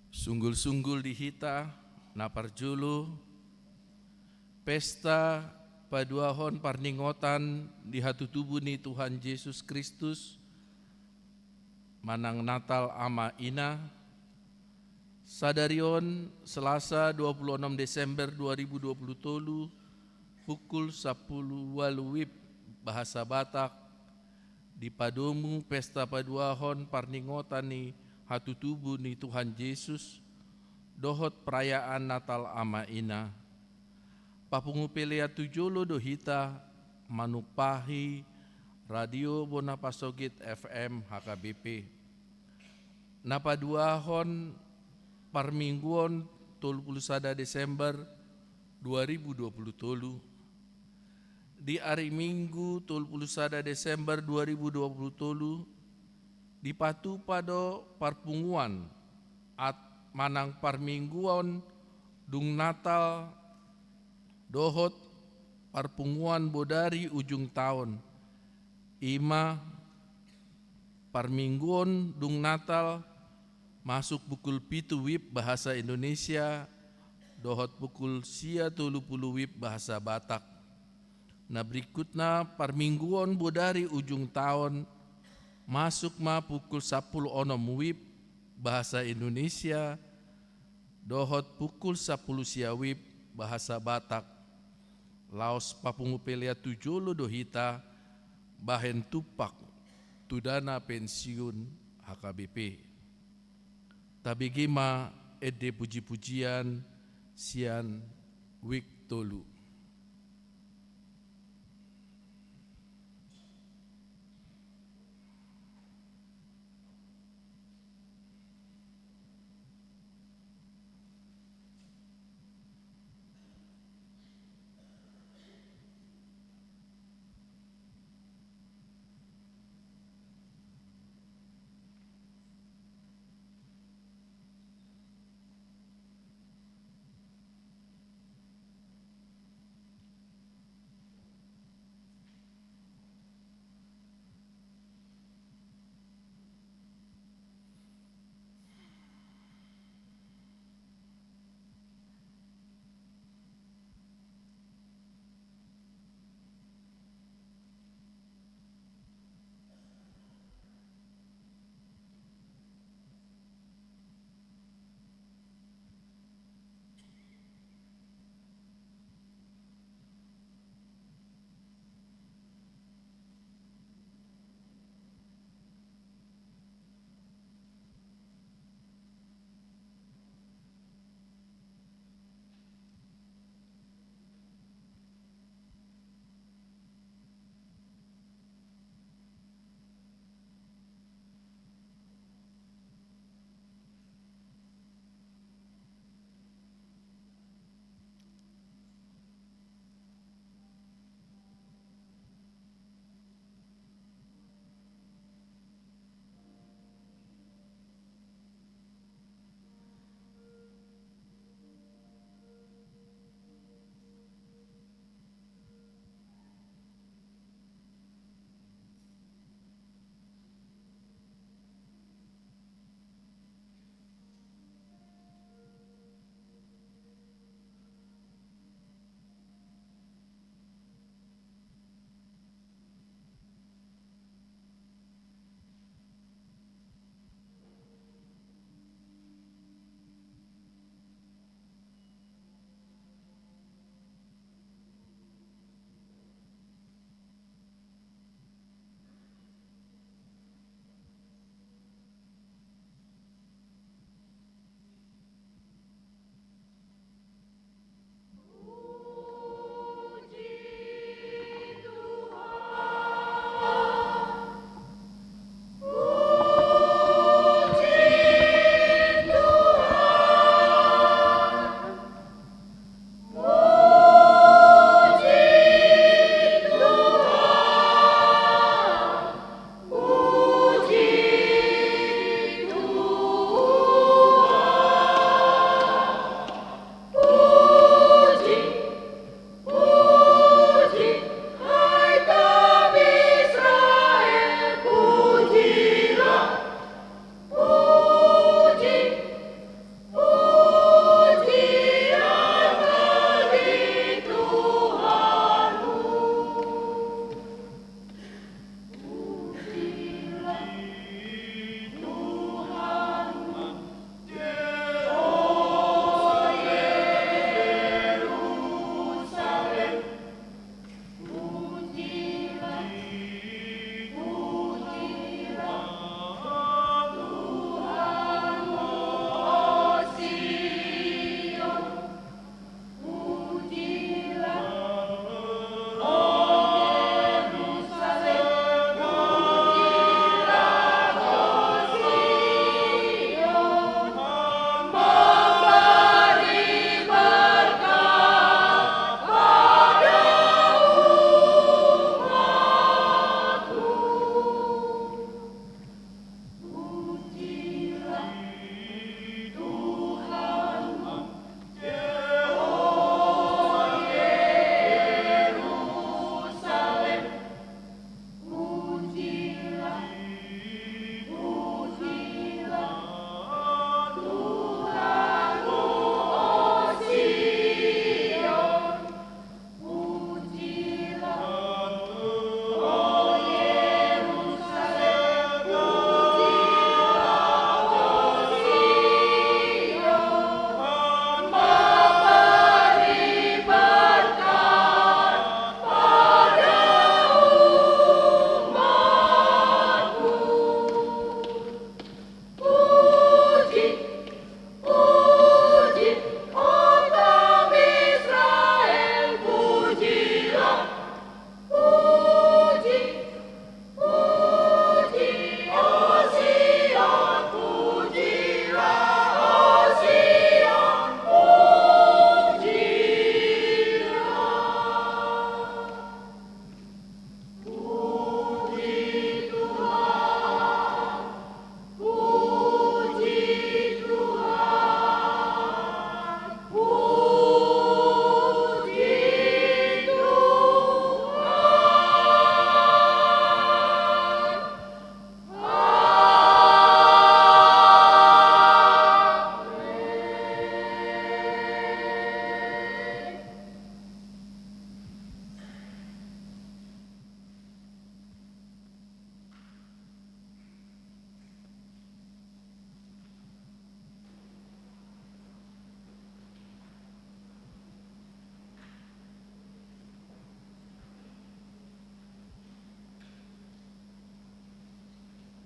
Sunggul-sunggul di hita, naparjulu, pesta paduahon parningotan di hatu tubuh ni Tuhan Yesus Kristus, manang Natal ama ina, sadarion Selasa 26 Desember 2020 pukul 10 WIB bahasa Batak di padomu pesta paduahon parningotan ni hatu tubuh ni Tuhan Yesus dohot perayaan Natal ama ina papungu pelea tujolo dohita manupahi radio Bonapasogit FM HKBP napaduahon parmingguon 31 Desember 2020 di hari Minggu 31 Desember 2020 dipatu pada parpunguan at manang parmingguan dung Natal dohot parpunguan bodari ujung tahun ima parmingguan dung Natal masuk pukul 7 WIB bahasa Indonesia dohot pukul 30 WIB bahasa Batak. Nah berikutnya parmingguan bodari ujung tahun masuk pukul 10 WIB bahasa Indonesia dohot pukul 10 WIB bahasa Batak. Laos papungu pelea tujolo dohita bahen tupak tudana pensiun HKBP. Tabigima ede puji-pujian sian wik tolu.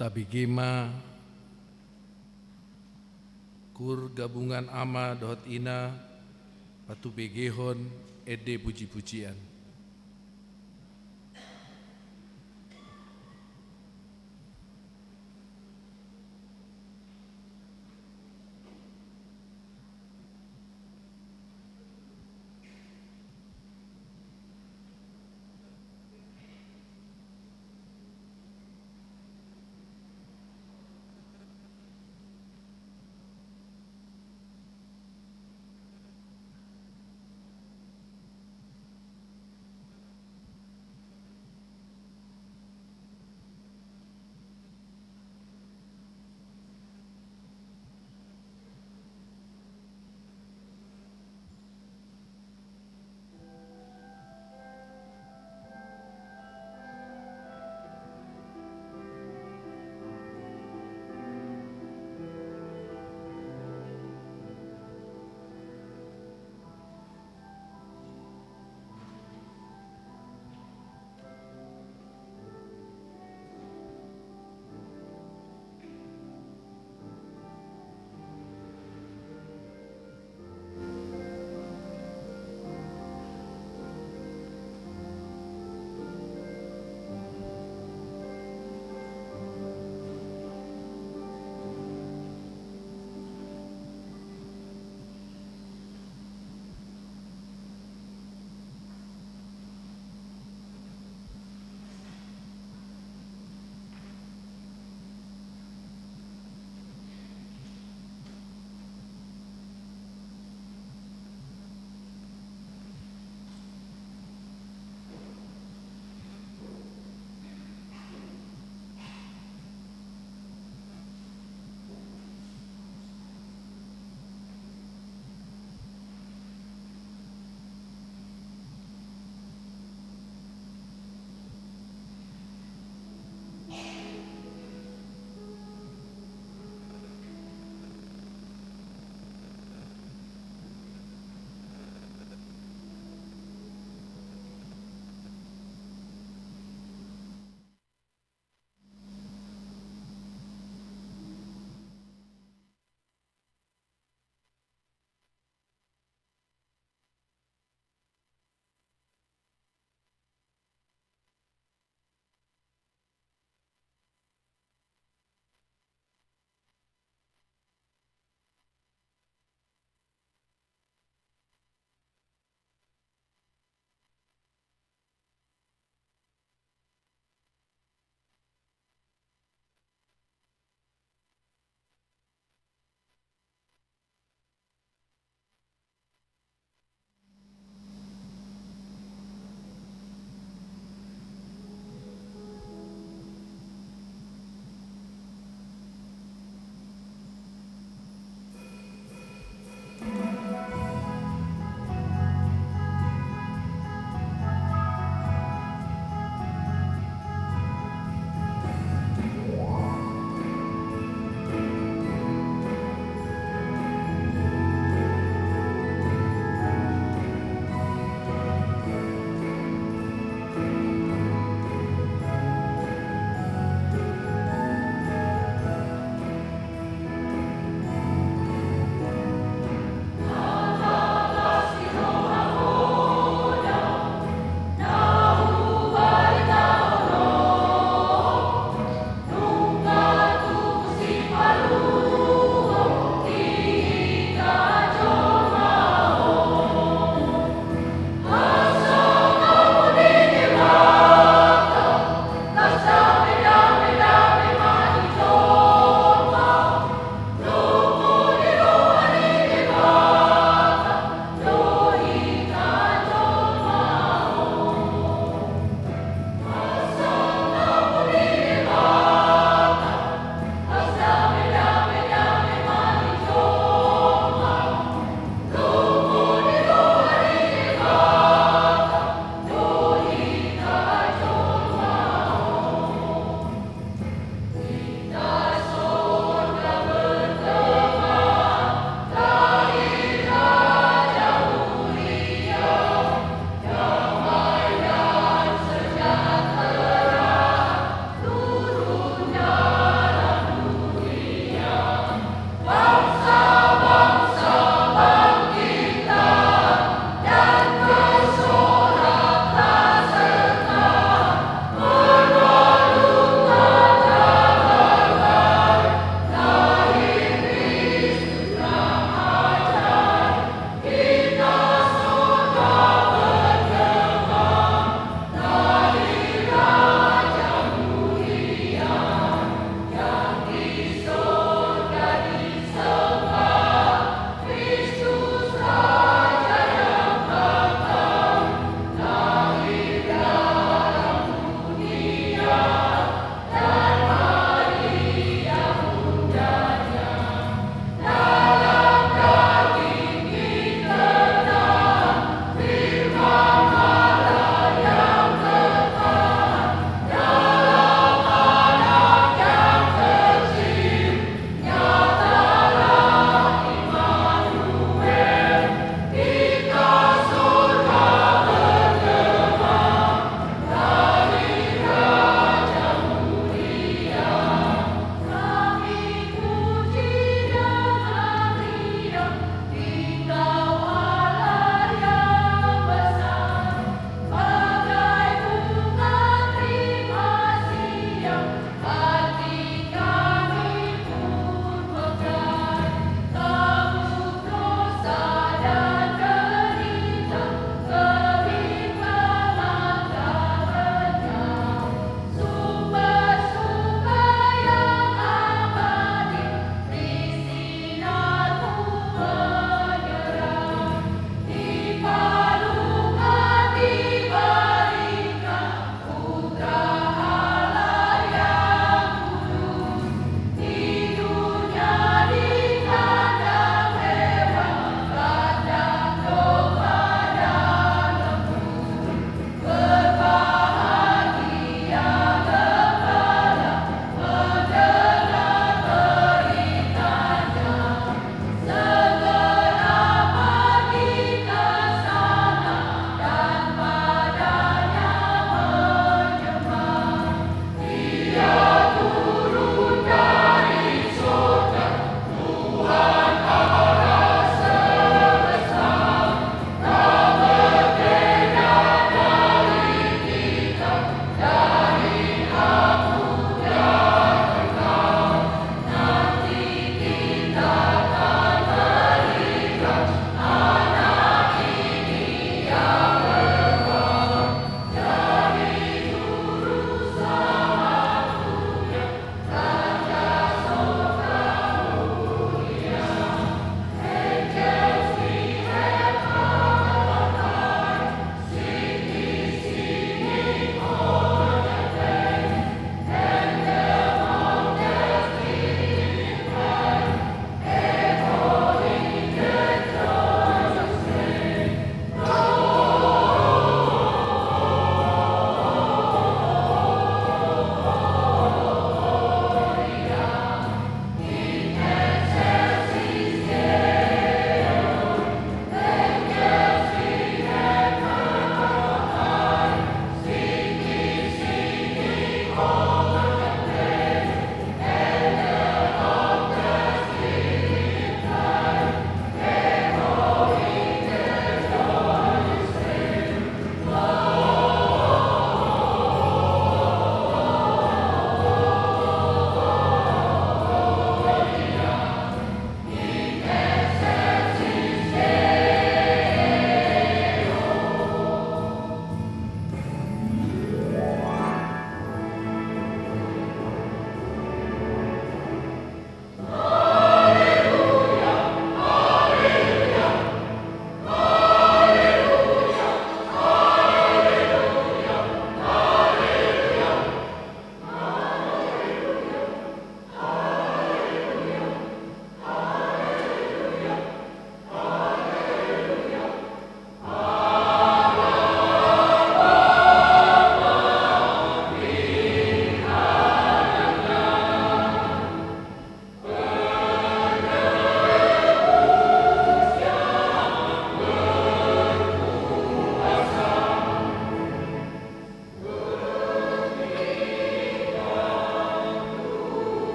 tabigema kur gabungan ama dohot ina patu begehon ede puji-pujian.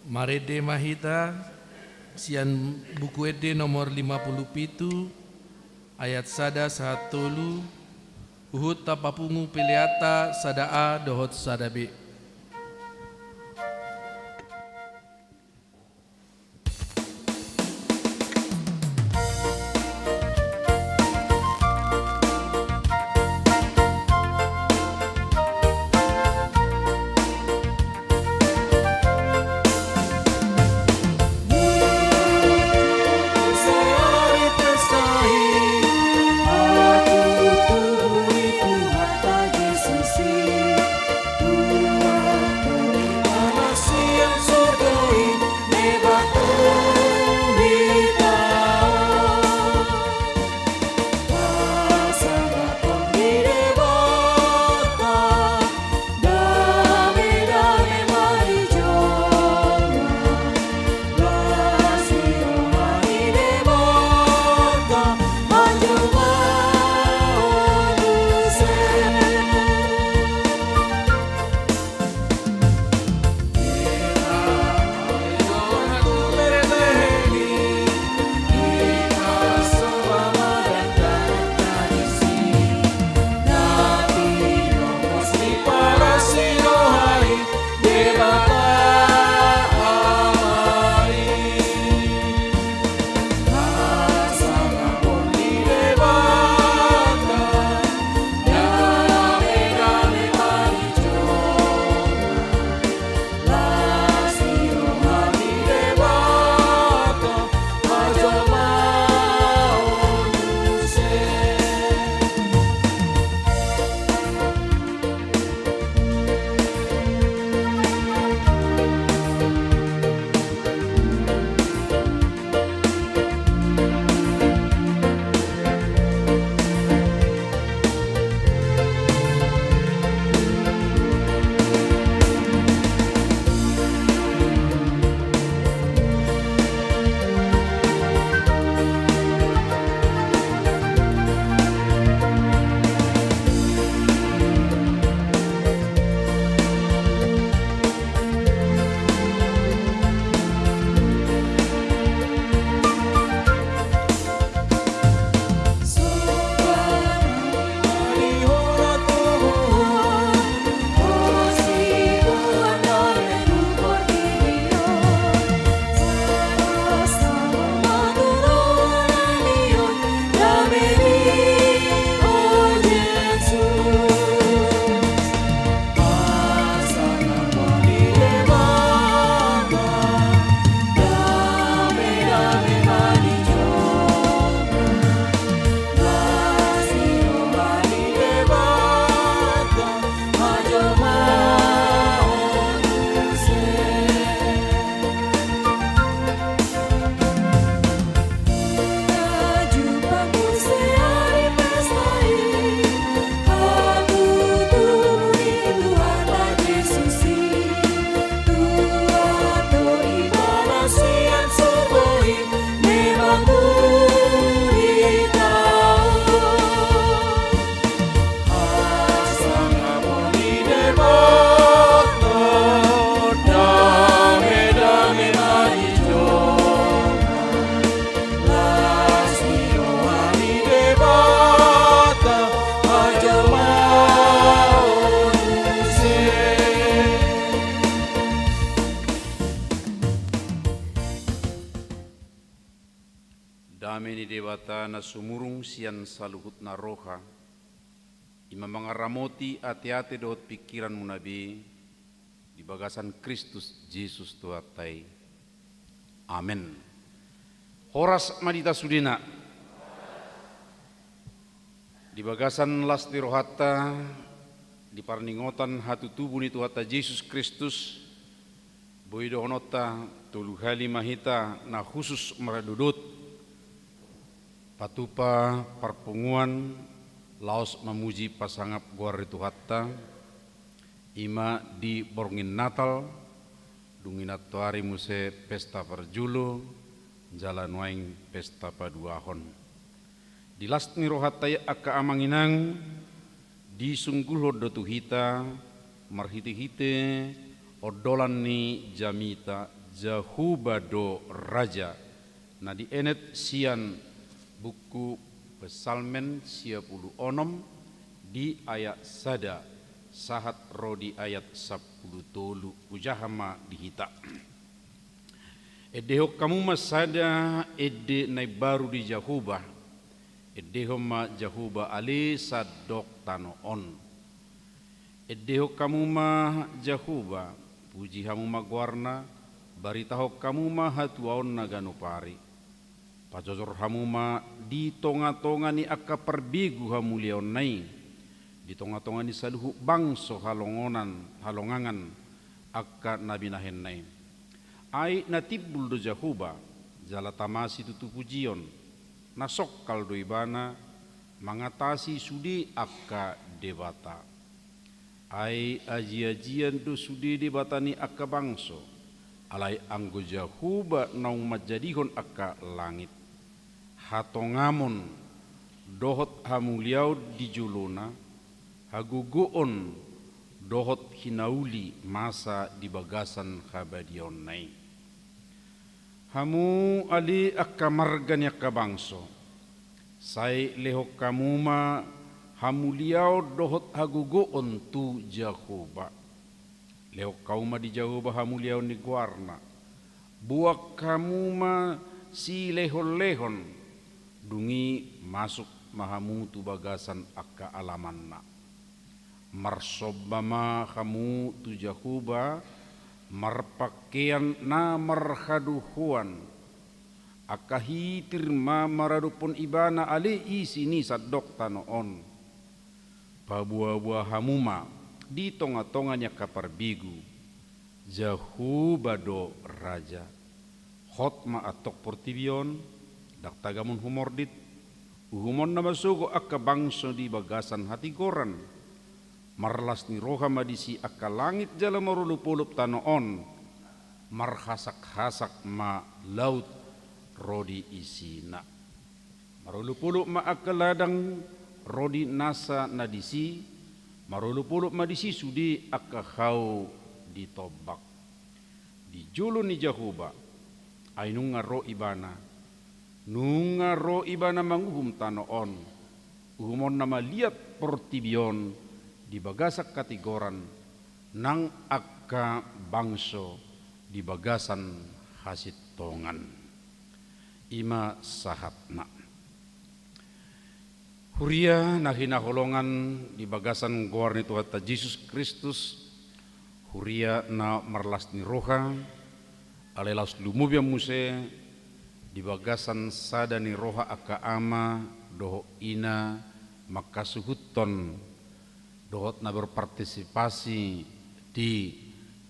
Marede Mahita sian buku ede nomor 57 ayat sada sahat tolu uhut tapapungu piliata sada A dohot sada B. Dameni dewata na sumurung sian saluhut na roha, ima mangaramoti ati-ati dohot pikiran munabi, di bagasan Kristus Yesus Tuhatai. Amin. Horas madita sudina, di bagasan lasti rohata, di parningotan hatu tubuh ni Tuhata Yesus Kristus, boido honota tuluhali mahita na khusus maradudut, patupa parpunguan laos memuji pasangap guar itu hatta ima di borngin Natal dunginat tuari muse pesta perjulo jalan waing pesta paduahon di lastni rohatai aka amanginang di sungguh dotuhita marhiti-hite odolan ni jamita Jahuba do raja. Nah di enet sian buku Pesalmen 56 di ayat sada sahat rodi ayat 10 tolu ujahama dihita. Edeho kamu masada ede nai baru di Jahuba. Edeho ma Jahuba ali sadok tano on. Edeho kamu ma Jahuba puji hamu ma guarna baritaho kamu ma hatuaon naganupari. Pajojor hamu ma di tonga-tonga ni akka perbigu hamu liaon nai. Di tonga-tonga ni saluhu bangso halongangan akka nabi nahen nai. Ai natibul do Jahuba jala tamasi tutu pujion nasok kaldo ibana mangatasi sudi akka debata. Ai aji-ajian do sudi debatani akka bangso alai anggo Jahuba naung majadihon akka langit. Hatongamon dohot hamuliau di julona haguguon dohot hinauli masa di bagasan habadion nai. Hamu ali akka margan yakka bangso sai leho kamuma hamuliau dohot haguguon tu Jahuba. Leho kauma di Jahuba hamuliau ni guarna buak kamuma si lehon-lehon dungi masuk mahamu tu bagasan akka alamanna. Marsobama kamu tu Jahuba marpakean na marhaduhuan akahitir ma maradupon ibana ali isini sadok tanoon. Pabuah-buah hamuma di tonga-tonganya kaparbigu Jahuba do raja. Hotma atok portibion daktagamun humordit uhumon na masuko akka bangso di bagasan hati goran marlas ni roha madisi akka langit jala marulupulup tanoon marhasak-hasak ma laut rodi isina marulupulup ma akka ladang rodi nasa nadisi marulupulup madisi sudi akka hau ditobak di julu ni Jahuba ainunga ro ibana nunga ro ibana manguhum tanoon uhumon nama liat portibion di bagasak katigoran nang akka bangso di bagasan hasit tongan ima sahatna huria nahina holongan di bagasan goar ni Tuhan Yesus Kristus huria na marlas ni roha alelas lumubya muse di bagasan sada ni roha akka ama doho ina makasuhuton dohot na berpartisipasi di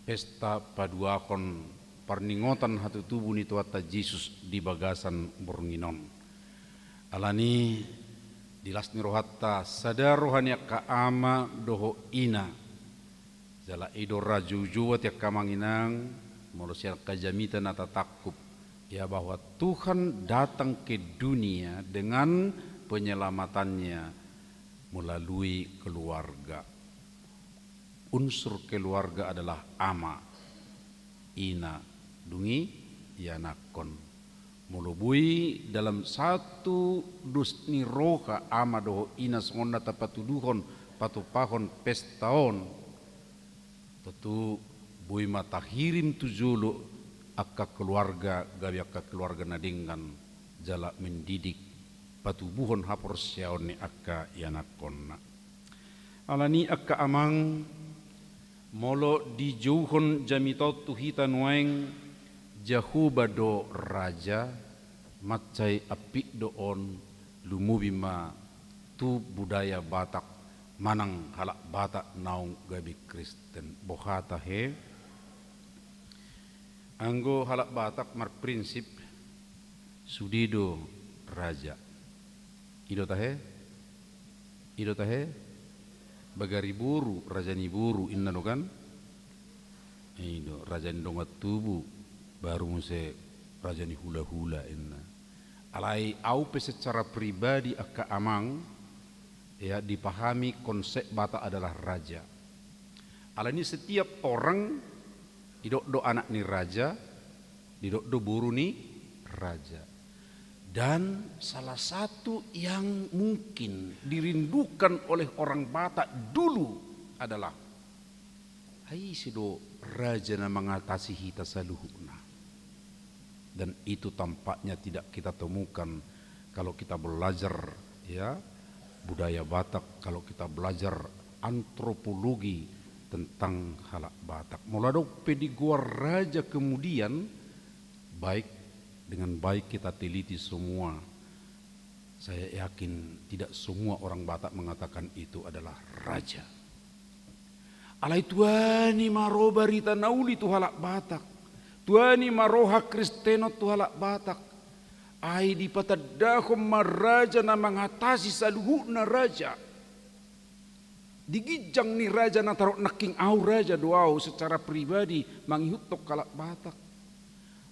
pesta paduakon perningotan hatu tubuh ni Tuhan Yesus di bagasan Bornginon alani dilas ni rohatta sada rohani akka ama doho ina jala ido raju juwat yakka manginang manusia kajamitan atau takub ya bahwa Tuhan datang ke dunia dengan penyelamatannya melalui keluarga. Unsur keluarga adalah ama, ina, dungi, yanakon. Melubui dalam satu dusni roha ama doho ina sonda tapatuduhon patupahon pestaon. Tentu bui matahirim tujulu akka keluarga gabi akka keluarga nadinggan jala mendidik patubuhon hapor siaon ni akka yanakonna alani akka amang molo dijauhon jamitot tuhita nueng Jahuba do raja macai api doon lumubima tu budaya Batak manang halak Batak naung gabi Kristen bohata he anggo halak Batak marprinsip sudido raja ido tahe bagari buru rajani buru inna no kan ido rajani dongat tubu baru muse rajani hula-hula inna alai aupe secara pribadi akka amang ya dipahami konsep Batak adalah raja alani setiap orang do anak ni raja Di do buru ni raja. Dan salah satu yang mungkin dirindukan oleh orang Batak dulu adalah hai sido raja na mengatasi hita saluhuna. Dan itu tampaknya tidak kita temukan kalau kita belajar ya budaya Batak, kalau kita belajar antropologi tentang halak Batak. Mulado pediguar raja kemudian dengan baik kita teliti semua. Saya yakin tidak semua orang Batak mengatakan itu adalah raja. Alai tuani maro barita nauli tu halak Batak. Tuani maroha Kristeno tu halak Batak. Ai di patadahom maraja na mengatasi saluhuna raja. Digijang ni raja na tarok naking au raja doau secara pribadi manghiutok kalak Batak.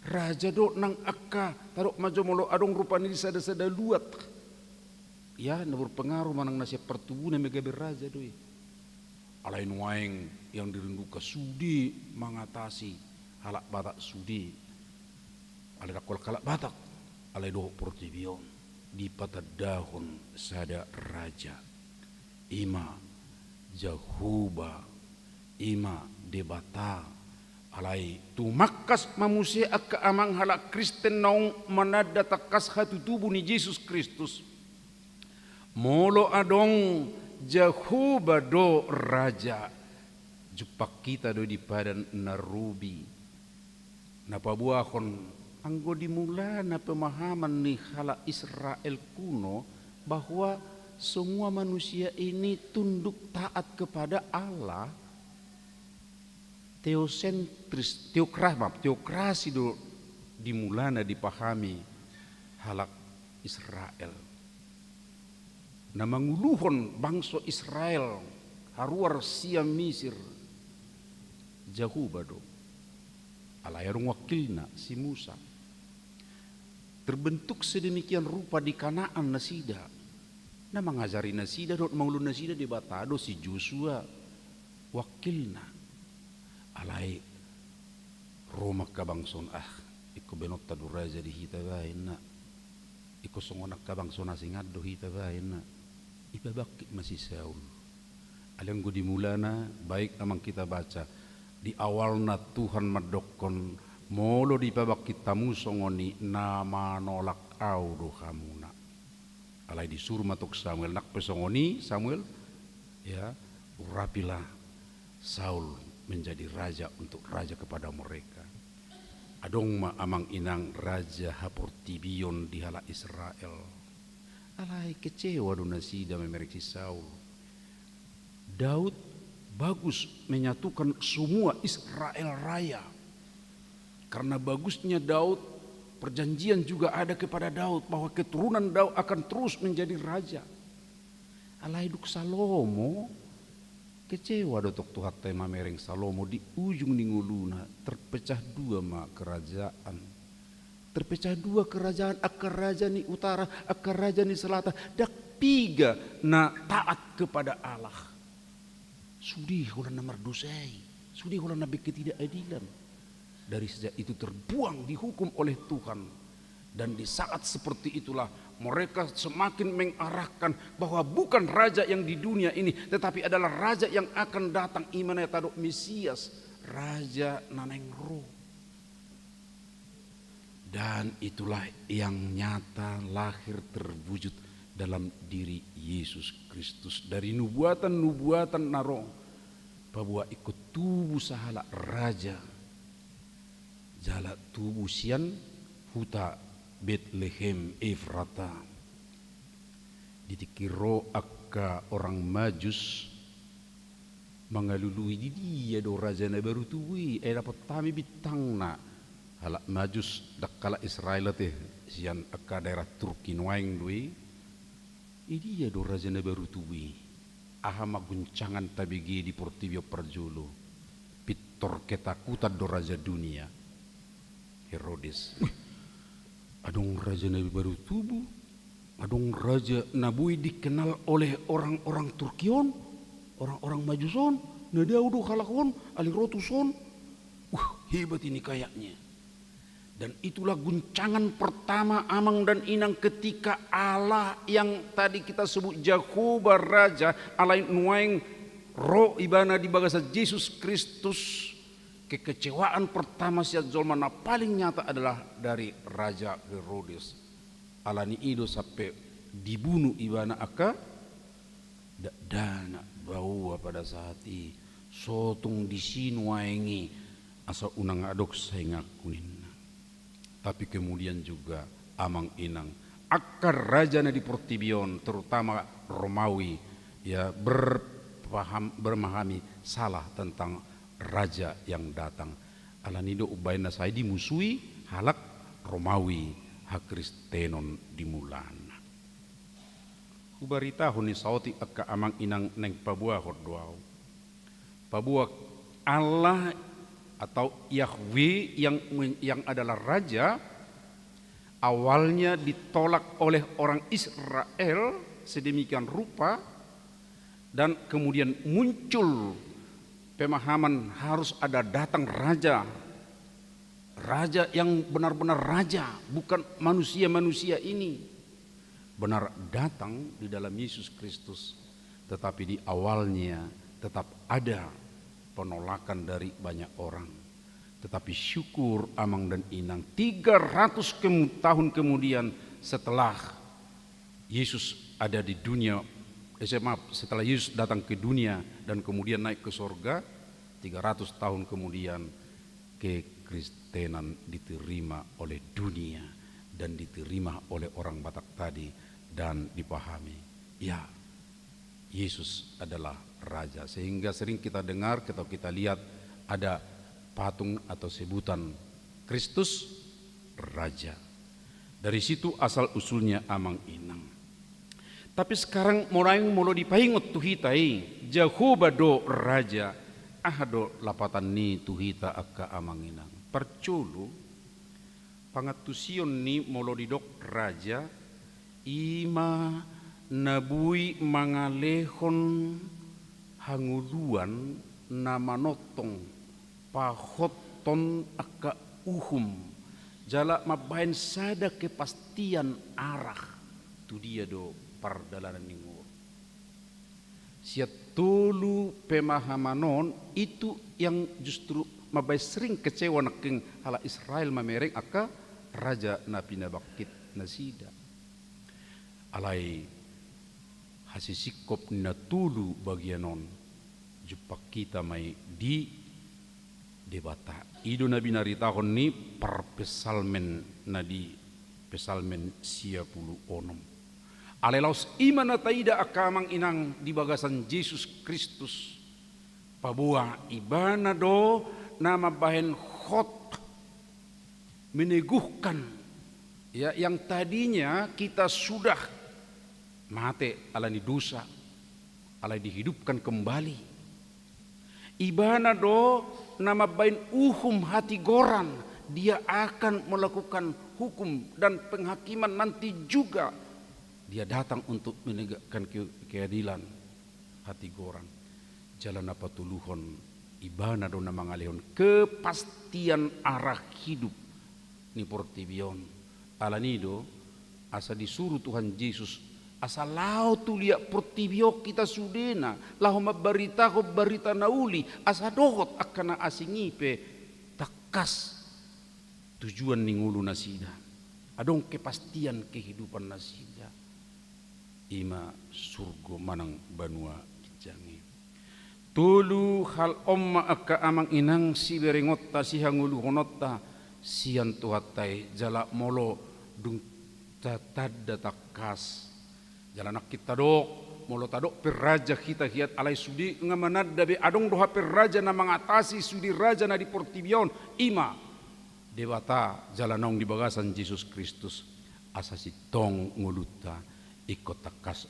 Raja do nang akka tarok majomolo adong rupani di sada-sada luat. Ya, na berpengaruh manang nasi pertubuhan megabe raja doi. Alain waeng yang dirindukan sudi mengatasi halak Batak sudi. Alai dakol kalak Batak, alai do portibion di patadahon sada raja. Ima Jahuba, ima debata. Alai tumakas manusia akka amang halak Kristen naung manada takas hatu tubuh ni Yesus Kristus. Molo adong Jahuba do raja. Jupak kita do di padan narubi. Napa buahon anggo dimula na pemahaman ni halak Israel kuno bahwa semua manusia ini tunduk taat kepada Allah. Teokrasi do dimulana dipahami halak Israel. Na manguluhon bangsa Israel haruar siam Misir Jahuba do. Alayarung wakilna si Musa. Terbentuk sedemikian rupa di Kanaan Nasida. Na mengajari Nasida do mangulun Nasida di Batado si Joshua wakilna. Alai Roma kabangson iko benot tadu raja di hita bain na iko songonak kabangson asingad do hita bain na ibabakit masih Saul. Alang go dimulana baik amang kita baca di awalna Tuhan madokon molo di pabakit tamu songoni nama nolak au do hamuna. Alai disuruh matuk Samuel nak pesongoni Samuel ya urapilah Saul menjadi raja untuk raja kepada mereka. Adong ma amang inang raja haportibion di hala Israel. Alai kecewa do Nasida memeriksi Saul. Daud bagus menyatukan semua Israel raya. Karena bagusnya Daud, perjanjian juga ada kepada Daud bahwa keturunan Daud akan terus menjadi raja. Alai duk Salomo kecewa dotok tuhat tema mereng Salomo di ujung ninguluna terpecah dua ma kerajaan. Terpecah dua kerajaan, akar raja ni utara, akar raja ni selatan, dak tiga na taat kepada Allah. Sudi hulana mardusai, sudi hulana ketidakadilan. Dari sejak itu terbuang dihukum oleh Tuhan. Dan di saat seperti itulah mereka semakin mengarahkan bahwa bukan raja yang di dunia ini, tetapi adalah raja yang akan datang imana tadok Mesias, raja naneng roh. Dan itulah yang nyata lahir terwujud dalam diri Yesus Kristus. Dari nubuatan-nubuatan naro bahwa ikut tubuh sahala raja jala tubuh sian huta Bethlehem Efrata. Ditikiro akka orang Majus mengalului di dia do raja na baru tuwi dapat tami bitangna halak Majus dakkala Israel teh sian akka daerah Turki noaing dui dia do raja na baru tuwi aha maguncangan tabigi di Portibio Perjolo pitor ketakutan do raja dunia Herodes. Adong raja Nabi baru tubuh, adong raja Nabi dikenal oleh orang-orang Turkion, orang-orang Majuson, nadaudu halakon, alirotuson. Hebat ini kayaknya. Dan itulah guncangan pertama amang dan inang ketika Allah yang tadi kita sebut Jehovah Raja, Allah nuaing roh ibana di bagasa Yesus Kristus. Kekecewaan pertama siat zolmana paling nyata adalah dari Raja Herodes. Allah ni ido sampai dibunuh ibana aka dana bawa pada saat ini sotung di sinuaingi asa unang adok saya ngakunin. Tapi kemudian juga amang inang akar raja di Portibion terutama Romawi ya bermahami salah tentang raja yang datang. Alanido ubaina saya dimusuhi halak Romawi hak Kristenon dimulana. Kubarita huni sauti akka amang inang neng pabua hordoau. Pabua Allah atau Yahweh yang adalah raja awalnya ditolak oleh orang Israel sedemikian rupa dan kemudian muncul pemahaman harus ada datang raja yang benar-benar raja, bukan manusia-manusia ini, benar datang di dalam Yesus Kristus. Tetapi di awalnya tetap ada penolakan dari banyak orang. Tetapi syukur amang dan inang 300 tahun kemudian setelah Yesus ada di dunia, setelah Yesus datang ke dunia dan kemudian naik ke sorga, 300 tahun kemudian kekristenan diterima oleh dunia dan diterima oleh orang Batak tadi dan dipahami. Ya, Yesus adalah Raja, sehingga sering kita dengar atau kita lihat ada patung atau sebutan Kristus Raja. Dari situ asal usulnya amang inang. Tapi sekarang mulai dipaingot tuhitai Jehovah do Raja ahado lapatan ni tuhita akka amang inang. Perculu pangatusion ni molo didok Raja ima nabui mangalehon hanguluan nama notong pahoton aka uhum jala mabain sada kepastian arah tu dia do pardalanan ningur siat tulu pemahamanon itu yang justru mabai sering kecewa naking hala Israel mamereng aka raja napina bakit nasida alai hasisikop na tulu bagianon jupak kita mai di debata ido nabi naritahon ni par pesalmen nadi pesalmen 56 alelaus iman taida akamang inang di bagasan Yesus Kristus pabua ibana do nama bahen khot meneguhkan ya yang tadinya kita sudah mate alani dosa alai dihidupkan kembali ibana do nama bain uhum hati goran dia akan melakukan hukum dan penghakiman nanti juga dia datang untuk menegakkan keadilan hati goran jalan apa tuluhon ibana do nama ngalehon kepastian arah hidup ni portibion alanido asa disuruh Tuhan Yesus asa lau tu liak portibio kita sudena lahu mabarita ko barita nauli asa dohot akana asingipe takas tujuan ningulu nasida adong kepastian kehidupan nasida ima surgo manang banua jangi tulu hal omma akka amang inang si berengotta si hangulu honotta sian tuhatai jala molo dung tatadda takas jalanak kita dok molo tadok perraja kita hiat alai sudi ngamanadda be adong doha perraja na mangatasi sudi raja na di portibion ima dewata jalanong di bagasan Yesus Kristus asasi tong nguluta ikut takas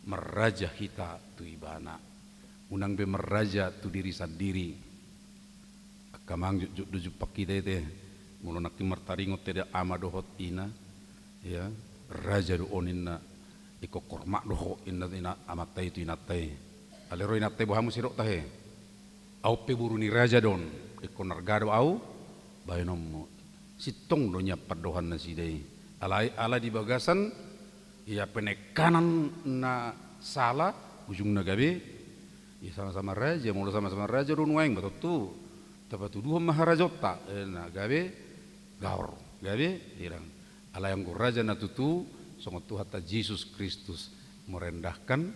meraja kita tu ibana unang be meraja tu diri sendiri kamang jujuk pakita itu mulu nak martaringot tidak ama dohot ina ya raja do oninna iko korma doho inna amatai tu inatai alero inatai bohamu sirok tahe au pe buruni raja don iko nargado au bayonom sitong donya padohan na sidai ala di bagasan ya penekanan na salah ujung na gabe ya sama-sama raja mulu sama-sama raja runwaing betul tu tapi tu dua maharajota na gabe gaur gabe dirang ala yang raja na tutu songot tu hatta Yesus Kristus merendahkan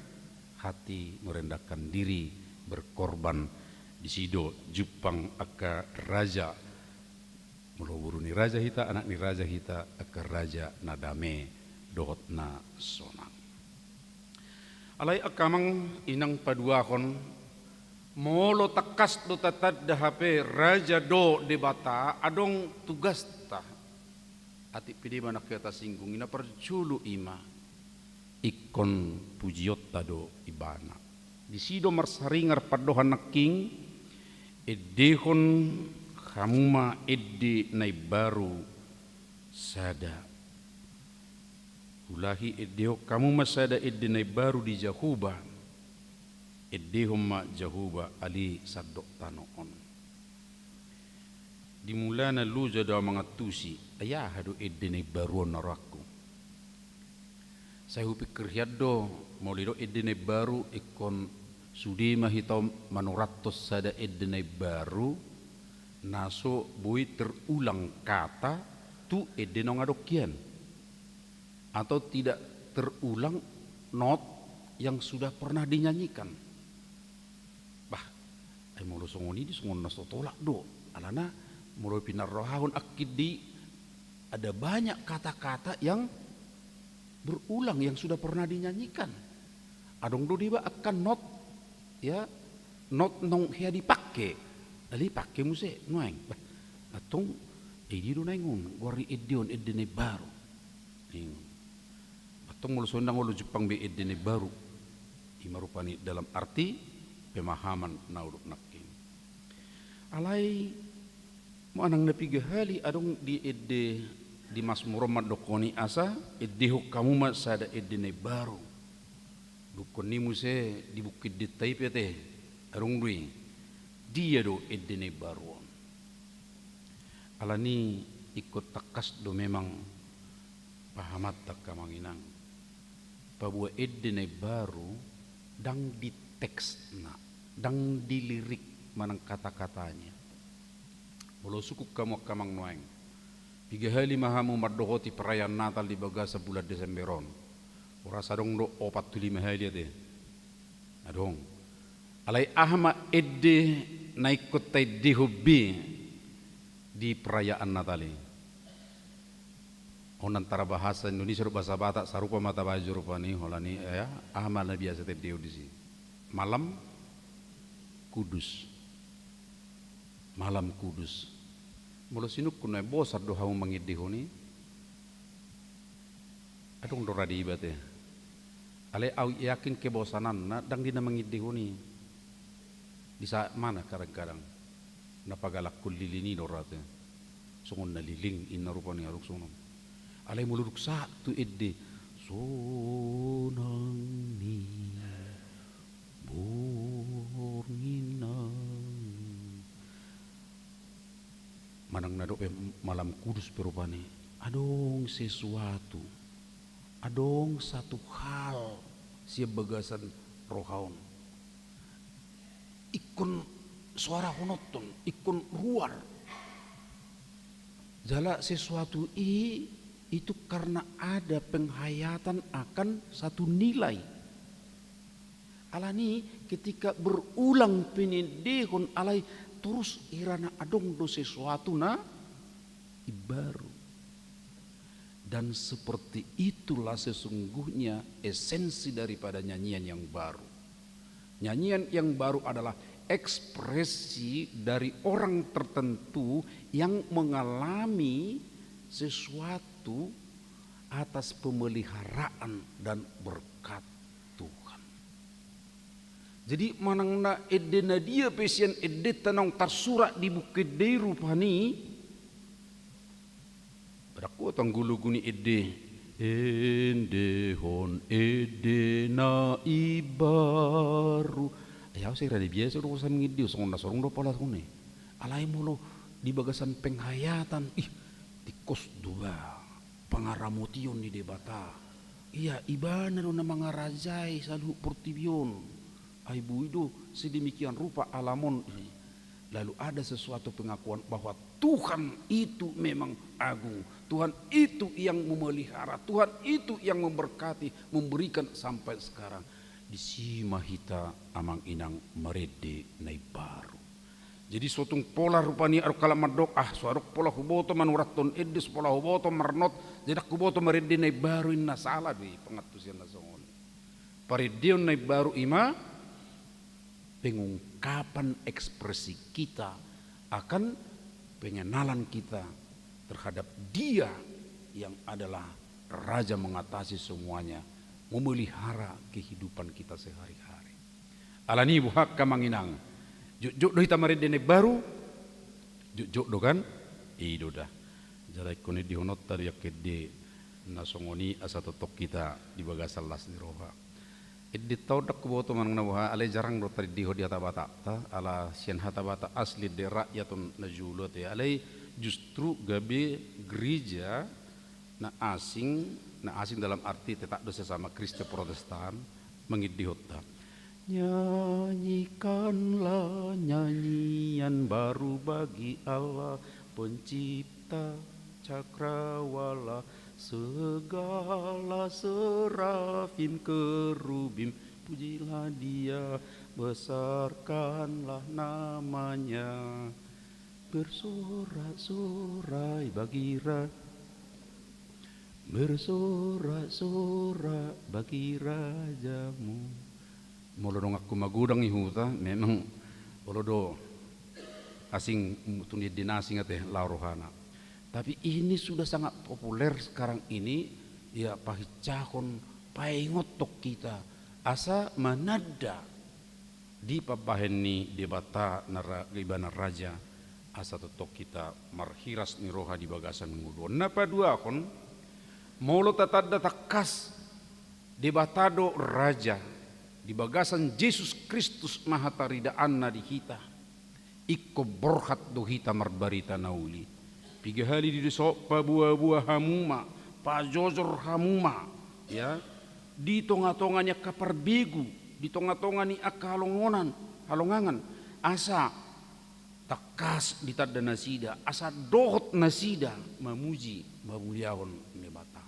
hati merendahkan diri berkorban di sido Jepang aka raja muluburu ni raja hita anak ni raja hita aka raja nadame dohot na sonang alai akamang inang paduakon molo takas do tatad da HP raja do debata adong tugas ta ati pidi mana kita singgung ina perjulu ima ikon pujiot tado ibana di sido marsaringar padohan naking edehon kamuma edde nai baru sada ulahi eddeho kamuma sada edde nai baru di Jahuba eddehom ma Jahuba ali sadok tanoon dimulana lu jada mangatusi ayah hadu edde nai baru naraku saya pikir hiado mau lido edde nai baru ikon sudi mahitau manuratos sada edde nai baru naso bui terulang kata tu edenong adokian atau tidak terulang not yang sudah pernah dinyanyikan bah ay mulu songoni di songon naso tolak do alana mulu pinar rohahun akidi ada banyak kata-kata yang berulang yang sudah pernah dinyanyikan adong do diba akan not ya not nong hia dipakai ali pakai muse nuang atong edi do naingon gori edion edene baru atong mulu sondang ulu Jepang be edene baru imarupani dalam arti pemahaman nauruk naking alai mo anang napiga hali adong di edde di Mas Muhammad dokoni asa eddeho kamu ma sada edene baru dukoni muse di bukit di Taipei arung dui dia do edene baruan alani ikut takas do memang pahamat tak kamanginang bahwa edene baru dang di teks na dang dilirik manang kata-katanya mulu suku kamu kamang nuang 3 hari mahamu mardohoti perayaan Natal di bagasa bulan Desemberon ora sadong do 45 hari ade adong alai ahma edde naikut tay dihubi di perayaan Natali onantara bahasa Indonesia bahasa Batak sarupa mata baju rupani holani ya ahma na biasa tep diu disi malam kudus mulu sinuk kunai bosar do hamu mangidihoni adong do radi ibate alai au yakin kebosanan na dang dina mangidihoni di saat mana kadang-kadang napagalak kulilini dorate sungon naliling inna rupani aruk sunom alai muluruk satu edde sonang ni bornginang manang nado malam kudus perupani adong sesuatu adong satu hal siap bagasan rohaun ikon suara honoton ikon ruar jala sesuatu itu karena ada penghayatan akan satu nilai alani ketika berulang penidehon alai terus irana adong do sesuatu na baru dan seperti itulah sesungguhnya esensi daripada nyanyian yang baru. Nyanyian yang baru adalah ekspresi dari orang tertentu yang mengalami sesuatu atas pemeliharaan dan berkat Tuhan. Jadi manangna edena dia pesian edet tanong tarsurak di bukit deru pani beraku tang gulu guni ede endehon edena ibaru ayaw saya rada biasa do sa mengidiw sa sorong do pala kone alay mo lo di bagasan penghayatan kos dua pangaramotion di debata. Iya ibana na mga rajay sa portibion. Ay buido sedemikian rupa alamon ini. Lalu ada sesuatu pengakuan bahwa Tuhan itu memang agung. Tuhan itu yang memelihara. Tuhan itu yang memberkati, memberikan sampai sekarang. Di simahita amang inang merede nai baru. Jadi suatu pola rupani aru kalamadok suarok pola huboto manuraton edis pola huboto marnot jadi huboto merede nai baru inna salah di pengatusian nasongon. Paridion nai baru ima pengungkapan ekspresi kita akan pengenalan kita terhadap Dia yang adalah Raja mengatasi semuanya, memelihara kehidupan kita sehari-hari. Alani buhak kamanginang, juk do hita maredene baru, juk do kan, ido dah. Jadi kone dihonot tadi yakede nasongoni asa totok kita di bagasan las di roha. Di tau dak kuboto manang nabuha ale jarang do tadi diho di hatabata ta ala sian hatabata asli de rakyatun najulot ya ale justru gabe gereja na asing dalam arti tetap do sesama Kristen Protestan mengidihota. Nyanyikanlah nyanyian baru bagi Allah pencipta cakrawala, segala serafim kerubim pujilah Dia, besarkanlah namanya, bersorak-sorai bagi bersorak-sorak bagi rajamu. Molodong aku magudang ihuta memang olodo asing tundi dinasing ate laurohana. Tapi ini sudah sangat populer sekarang ini ya pahicahon paingotok kita asa manada di papaheni debata ibana raja asa totok kita marhiras ni roha di bagasan ngudo. Napa dua kon molo tatada takas debatado raja di bagasan Yesus Kristus mahataridaan na di hita ikko borhat do hita marbarita nauli. Piga hali di desok pa buah-buah hamuma, pa jojor hamuma, ya, di tonga-tonganya kaparbegu, di tonga-tongani halongangan, asa takas di tadda nasida, asa dohot nasida, mamuji, mamuliawan nebata.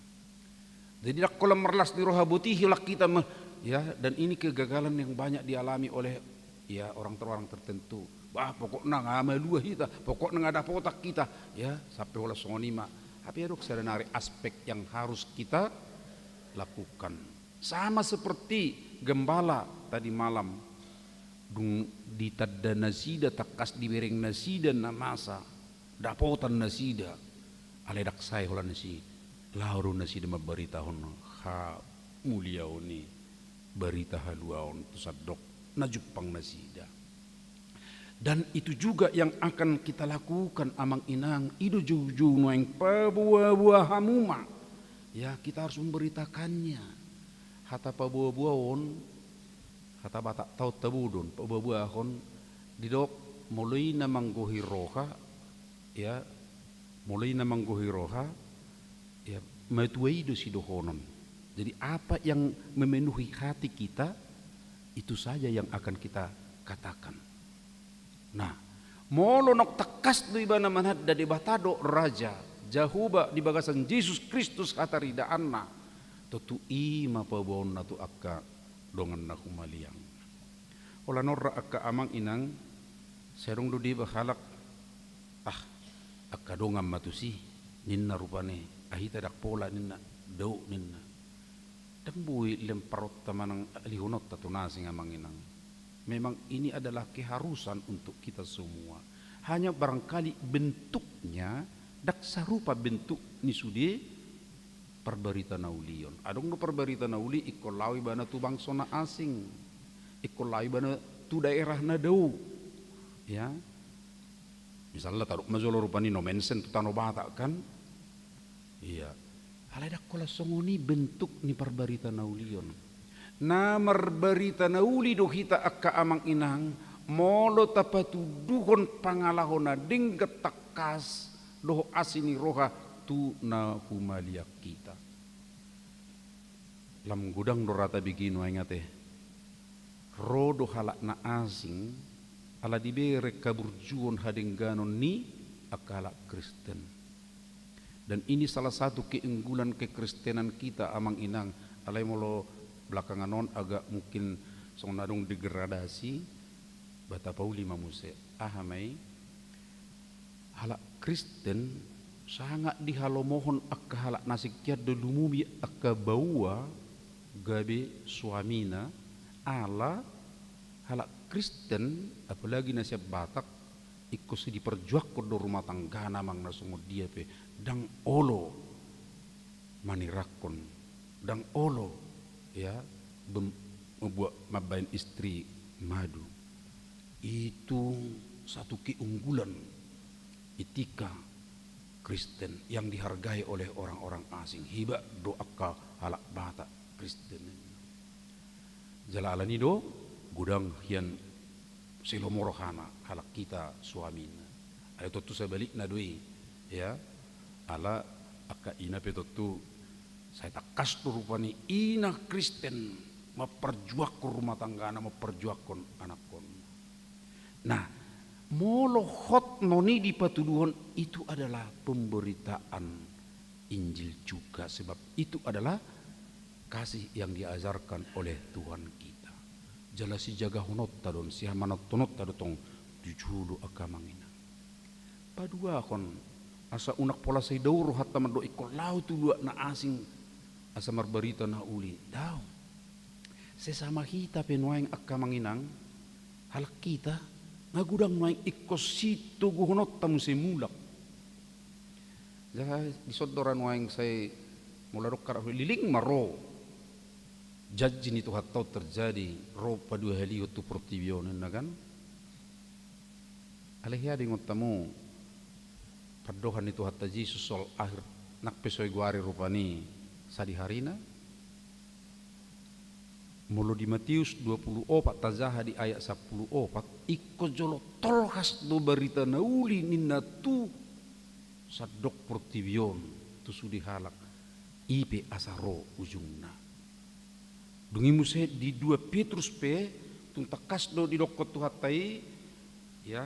Jadi dak kolam merlas di roha buti hilak kita, ya, dan ini kegagalan yang banyak dialami oleh ya orang tertentu. Bah pokoknya ngamal dua kita, pokoknya nggak ada potak kita, ya sampai olah songonima. Tapi ada sebenarnya aspek yang harus kita lakukan. Sama seperti gembala tadi malam, di tadda nasida takas di bereng nasida namasa, dapotan nasida, aledak saya olah nasi, lauru nasida memberita hono, ha muliaoni, berita haluaon tusadok najupang nasida. Dan itu juga yang akan kita lakukan amang inang idu juju noeng pabuah-buah hamuma. Ya kita harus memberitakannya. Hata pabuah-buahon, hata batak tau tabudon pabuah-buahon didok mulai na manggohi roha, ya mulai na manggohi roha, ya matuai do sidohonon. Jadi apa yang memenuhi hati kita itu saja yang akan kita katakan. Nah, molo nok takas do ibana manhad da debatado raja jahuba di bagasan Yesus Kristus hataridaanna totu ima pabon natu akka dongan na humaliang. Ola norra akka amang inang serong do di bahalak akka dongam matusi ninna rupane ahita dak pola ninna do ninna. Dambui lemparot tamanang lihunot tatunasing amang inang. Memang ini adalah keharusan untuk kita semua. Hanya barangkali bentuknya dak sarupa bentuk ni sudi perbarita naulion. Adong no perbarita nauli ikko lawi bana tu bangsona asing. Ikko lawi bana tu daerah na dau. Ya. Misalnya taruh mazolo rupani no mensen tu tano bata kan. Iya. Halai dak kola songoni bentuk ni perbarita naulion. Namar barita nauli do hita akka amang inang molo tapatuduhon pangalahona dingget takas doh asini roha patu na humaliak kita. Lam gudang dorata begini ingate. Rodo halak na asing ala dibere kaburjuon hadengganon ni akala Kristen. Dan ini salah satu keunggulan kekristenan kita amang inang. Alai molo belakangan non agak mungkin sonadong degradasi bata pauli mamuse ahamai halak Kristen sangat dihalomohon akka halak nasikya delumumi akka bawa gabe suamina ala halak Kristen apalagi nasiab Batak ikut diperjuak ke rumah tangga namang nasungod dia pe dang olo manirakon dang olo ya membuat mabain istri madu. Itu satu keunggulan etika Kristen yang dihargai oleh orang-orang asing. Hiba doaka halak Batak Kristen. Jalalani do gudang hian silomorohana halak kita suamina. Ayo tutu sebalik na doi ya ala aka ina petotu saya takas tu rupani ina Kristen memperjuak rumah tangga na memperjuakkan anakon. Nah, molohot noni di patuduhan itu adalah pemberitaan Injil juga sebab itu adalah kasih yang diajarkan oleh Tuhan kita. Jalasi jaga honot tadon siha manot tonot tadotong dijulu akamangina. Padua kon asa unak pola say dauro hatta mando ikol lau tu na asing asa marbarita na uli daw. Sesama kita penuaing akamanginang halak kita ngagudang nuaing ikos situ guhonot tamu semulak. Jaha disodoran nuaing say mularok karah liling maro. Jajin itu hatau terjadi ro padua heli tu pertibionen nagan. Alehya dingot tamu padohan itu hatta Yesus sol akhir nak pesoi guari rupani sadi harina. Mulu di Matius 24 tazaha di ayat 14 iko jolo tolhas do berita nauli ninna tu sadok pertibion tu sudi halak ipe asaro ujungna. Dungi muse di 2 Petrus pe tuntakas do di dokot tu hatai ya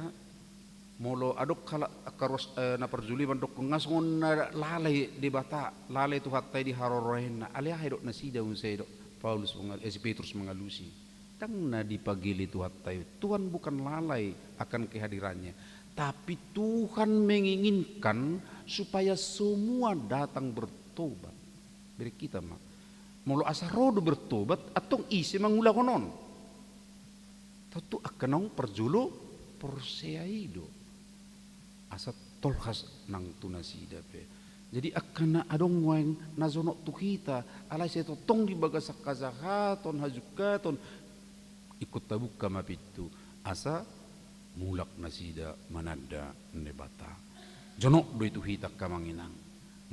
molo adok kala akaros na perjuliban dok ngasngon lalai di bata lalai tu hatai di harorohen na alih hedok nasida unse dok Paulus Petrus mengalusi tang na dipagili tu hatai Tuhan bukan lalai akan kehadirannya tapi Tuhan menginginkan supaya semua datang bertobat dari kita mah mulu asa rodo bertobat atau isi mangulakonon tentu akanong perjulu perseaido asa tolhas nang tunasida pe. Jadi akan adong waeng nazonok tu kita alai saya tong di bagasak kazahaton hajukaton ikut tabuka mapitu asa mulak nasida manada nebata jonok do itu hita kamanginang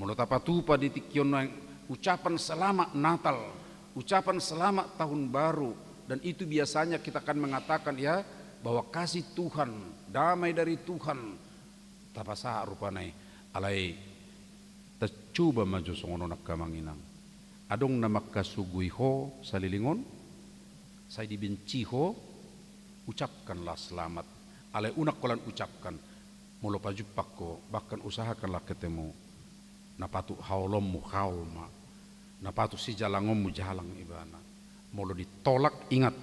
mulut apa tu pada tikyon waeng ucapan selamat Natal ucapan selamat tahun baru dan itu biasanya kita akan mengatakan ya bahwa kasih Tuhan damai dari Tuhan tapasa rupanai alai coba maju songono nak kamanginang adong nama kasugui ho salilingon saya dibenci ho ucapkanlah selamat alai unak kolan ucapkan mulu pajupakko bahkan usahakanlah ketemu napatu haulommu haulma napatu si jalangommu jalang ibana mulu ditolak ingat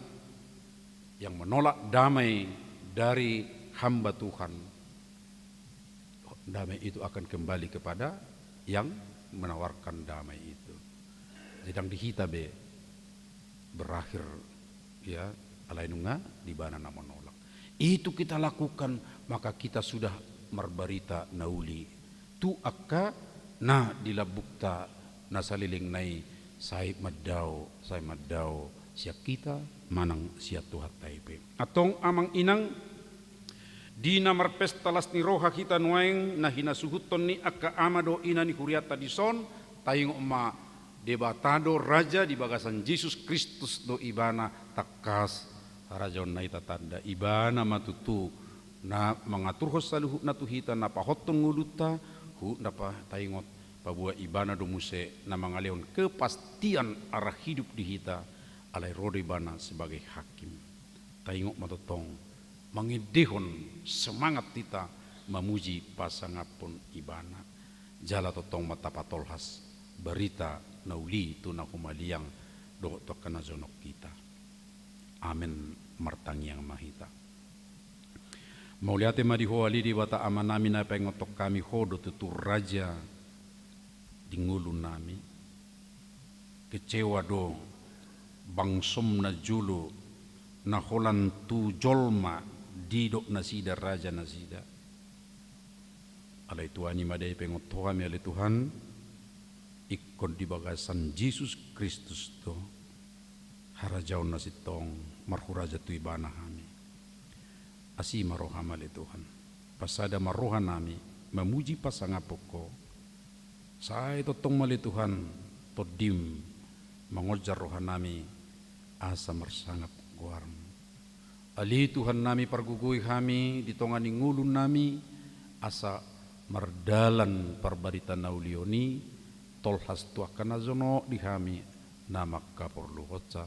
yang menolak damai dari hamba Tuhan damai itu akan kembali kepada yang menawarkan damai itu. Sedang dihita be berakhir ya alainunga di bana na menolak. Itu kita lakukan maka kita sudah marbarita nauli. Tu akka na dilabukta na saliling nai sai madao siap kita manang siap Tuhan taipe. Atong amang inang di namar pestalas ni roha kita nueng na hinasuhuton ni akka amado ina ni huriata di son tayong ma debatado raja di bagasan Yesus Kristus do ibana takas rajon na itatanda ibana matutu na mengatur hosaluhu na tuhita na pahoton nguluta hu na pa tayingot pabua ibana do muse na mangaleon kepastian arah hidup di hita alai rodo ibana sebagai hakim. Taingok matotong mangidehon semangat kita memuji pasangapun ibana. Jala totong matapatolhas berita nauli tu nakumaliang do tokana zonok kita. Amin martangiang mahita. Mauliate madiho alidi wata amanami na pengotok kami hodo tutur raja di ngulu nami. Kecewa do bangsom na julu na holan tu jolma didok nasida raja nasida. Alai tuani madai pengotok kami alai Tuhan ikon di bagasan Yesus Kristus to harajaun nasitong marhuraja tu ibana kami. Asi maroha mali Tuhan. Pasada maroha nami memuji pasangapoko. Saya totong mali Tuhan todim mengojar roha nami asa mersangap guarm. Ali Tuhan nami pargugui kami ditongani ngulun nami asa merdalan parbarita naulioni tolhas tuakan azono di kami nama kaporlu hoca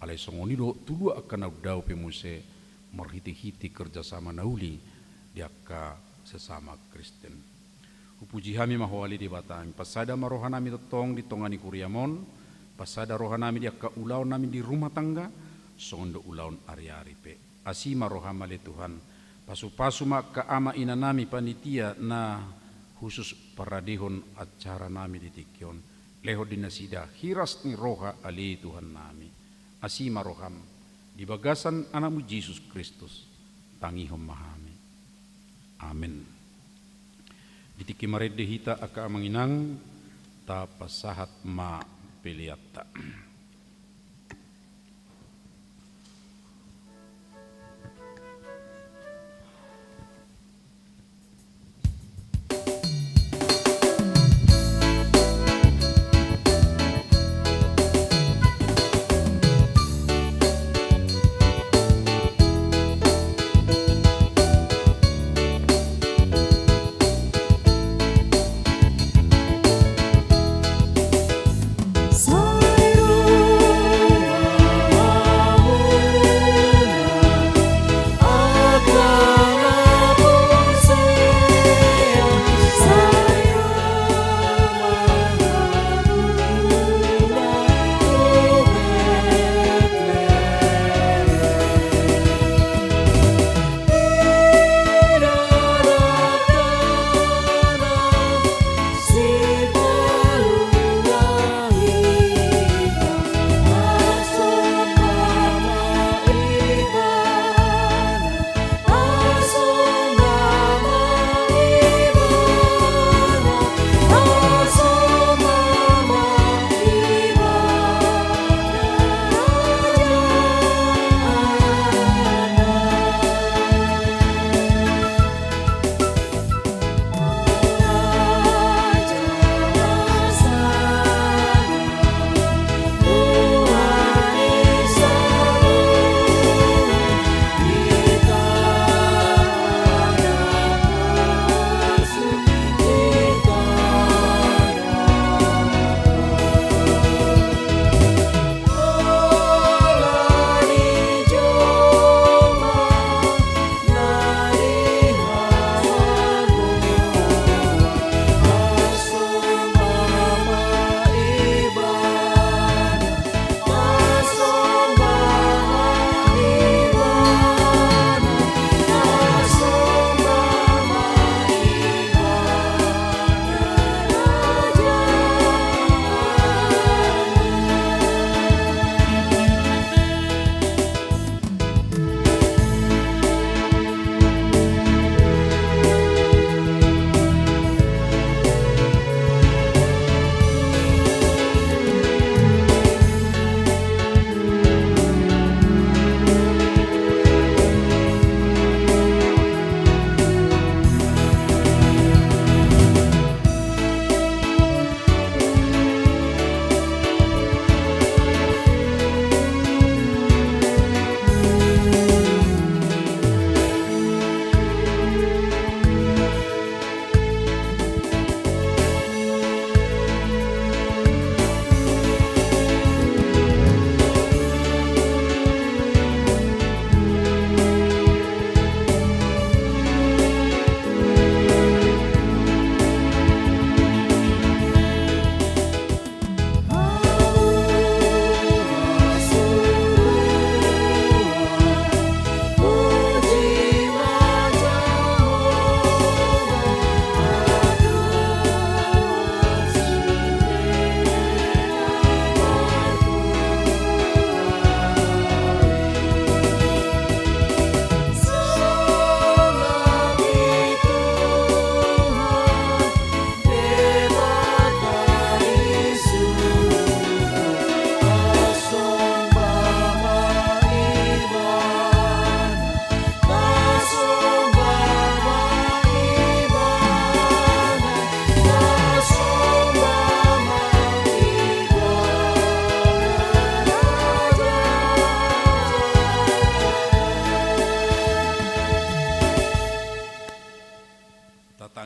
alai songonido tulu akan audau pemuse merhiti-hiti kerjasama nauli diaka sesama Kristen. Upuji kami mahwali di batang pasada maroha nami totong di tongani kuriamon pasada roha nami diaka ulaun nami di rumah tangga songondo ulaun ari-ari pe asi maroha mali Tuhan pasu-pasu maka ama ina nami panitia na khusus paradihon acara nami di tikion leho dinasida hiras ni roha ali Tuhan nami asi maroham di bagasan anakmu Yesus Kristus tangihom mahami. Amin. Ditiki marede hita aka manginang ta pasahat ma peliata. Sairo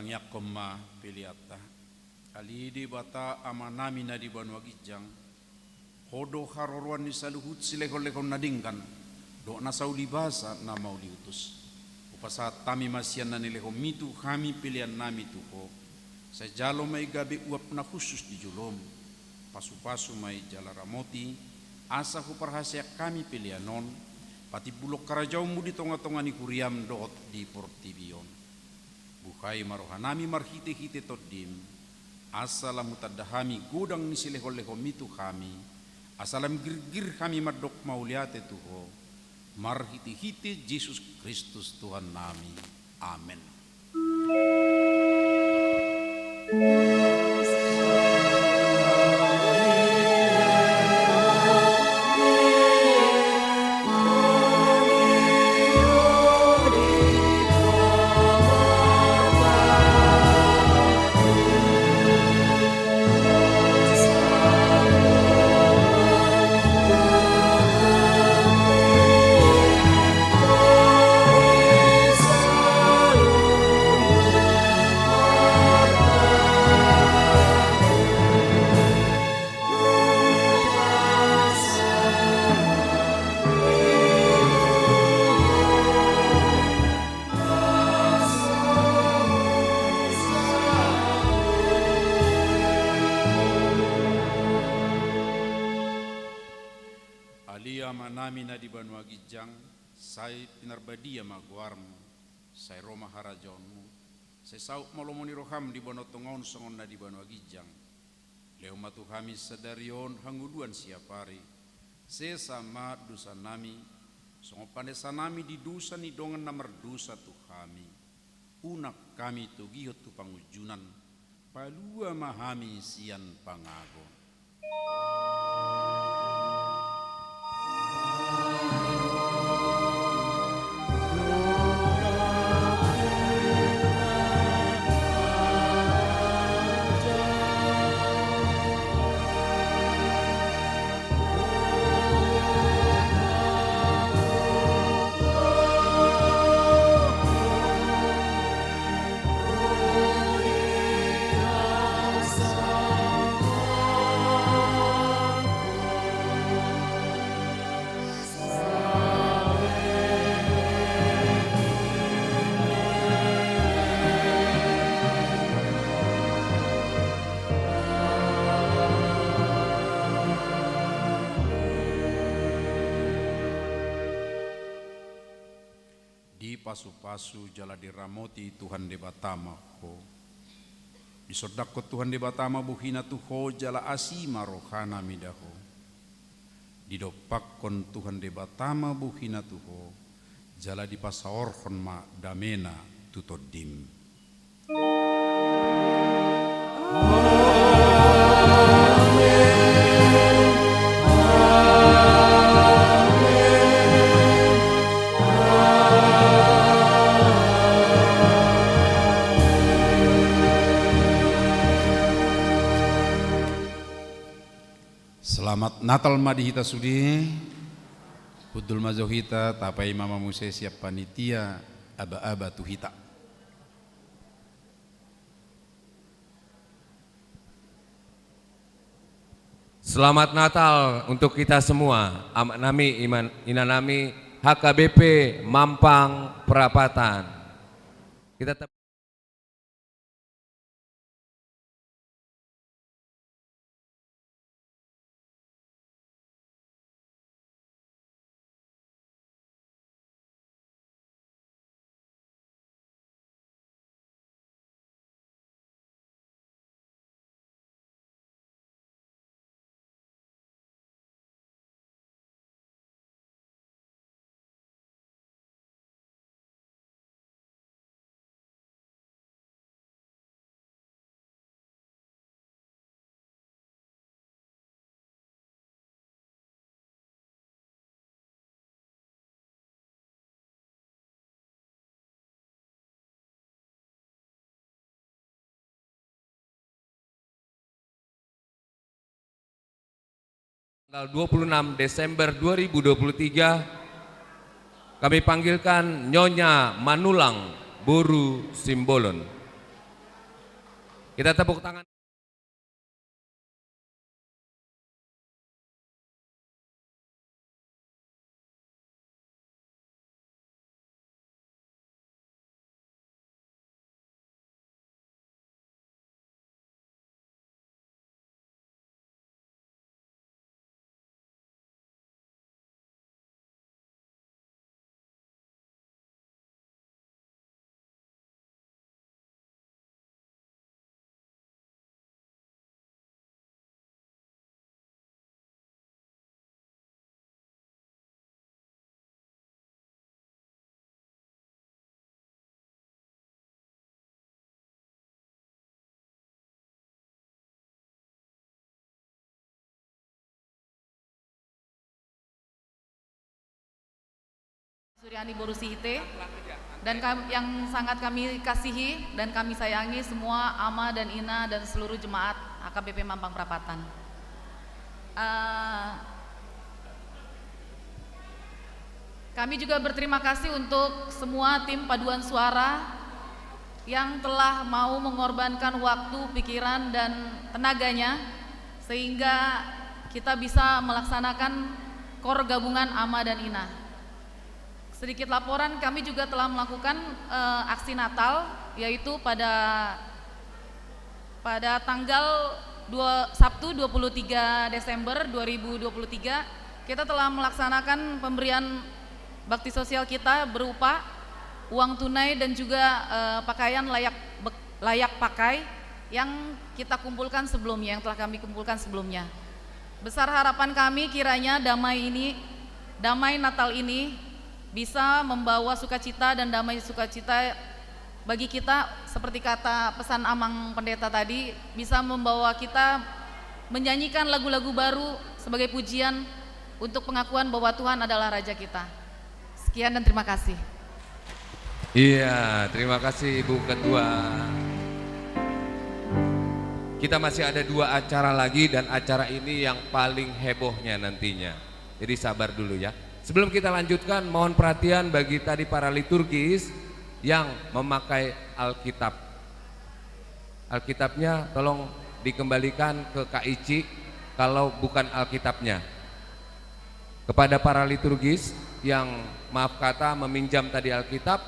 Sangyak koma piliata. Kali di bata amanami na di Banua Gijang. Hodo haroruan ni saluhut silekon-lekon nadingkan. Do na sauli basa na mau liutus. Upasat tami masian na nileko mitu kami pilihan nami tuho. Sa jalo may gabi uap na khusus di julom. Pasu-pasu may jala ramoti. Asa ko parhasya kami pilihanon. Pati bulok karajau mu di tonga-tonga ni kuriam doot di Portibion. Bukai marohanami marhite-hite todim. Asalam mutadahami godang ni silehol-lehol mitu kami. Asalam gir-gir kami mardok mauliate tuho. Marhite-hite Yesus Kristus Tuhan nami. Amin. Manami na di Banua Gijang, say pinarbadia magwarmo, say Roma harajonmu, say sauk malomoni roham di Bonotongon songon na di Banua Gijang, leo matu kami sadarion hanguduan siapari, sesama dusa nami, songo pandesa nami di dusa ni dongan namar dusa tu kami, unak kami tu gihot tu pangujunan, palua mahami sian pangagon. Pasu-pasu jala diramoti Tuhan de Batama ho. Disodakko Tuhan de Batama buhina tuho jala asima rohana midaho. Didopakkon Tuhan de Batama buhina tuho jala dipasaorkon ma damena tutodim. Selamat Natal madihita sudi, Hudul mazohita, tapai mama muse siap panitia, aba-aba tuhita. Selamat Natal untuk kita semua, amak nami, ina nami, HKBP Mampang Perapatan. Kita tanggal 26 Desember 2023 kami panggilkan Nyonya Manulang Boru Simbolon. Kita tepuk tangan. Suryani Borusihite dan yang sangat kami kasihi dan kami sayangi semua Ama dan Ina dan seluruh jemaat AKBP Mampang Perapatan. Kami juga berterima kasih untuk semua tim paduan suara yang telah mau mengorbankan waktu, pikiran, dan tenaganya sehingga kita bisa melaksanakan KOR gabungan Ama dan Ina. Sedikit laporan, kami juga telah melakukan aksi Natal, yaitu pada tanggal Sabtu 23 Desember 2023 kita telah melaksanakan pemberian bakti sosial kita berupa uang tunai dan juga pakaian layak pakai yang kita kumpulkan sebelumnya, yang telah kami kumpulkan sebelumnya. Besar harapan kami kiranya damai Natal ini bisa membawa sukacita dan damai sukacita bagi kita, seperti kata pesan Amang Pendeta tadi, bisa membawa kita menyanyikan lagu-lagu baru sebagai pujian untuk pengakuan bahwa Tuhan adalah Raja kita. Sekian dan terima kasih. Iya, terima kasih Ibu Ketua. Kita masih ada 2 acara lagi dan acara ini yang paling hebohnya nantinya. Jadi sabar dulu ya. Sebelum kita lanjutkan, mohon perhatian bagi tadi para liturgis yang memakai Alkitab. Alkitabnya tolong dikembalikan ke KIC kalau bukan Alkitabnya. Kepada para liturgis yang maaf kata meminjam tadi Alkitab,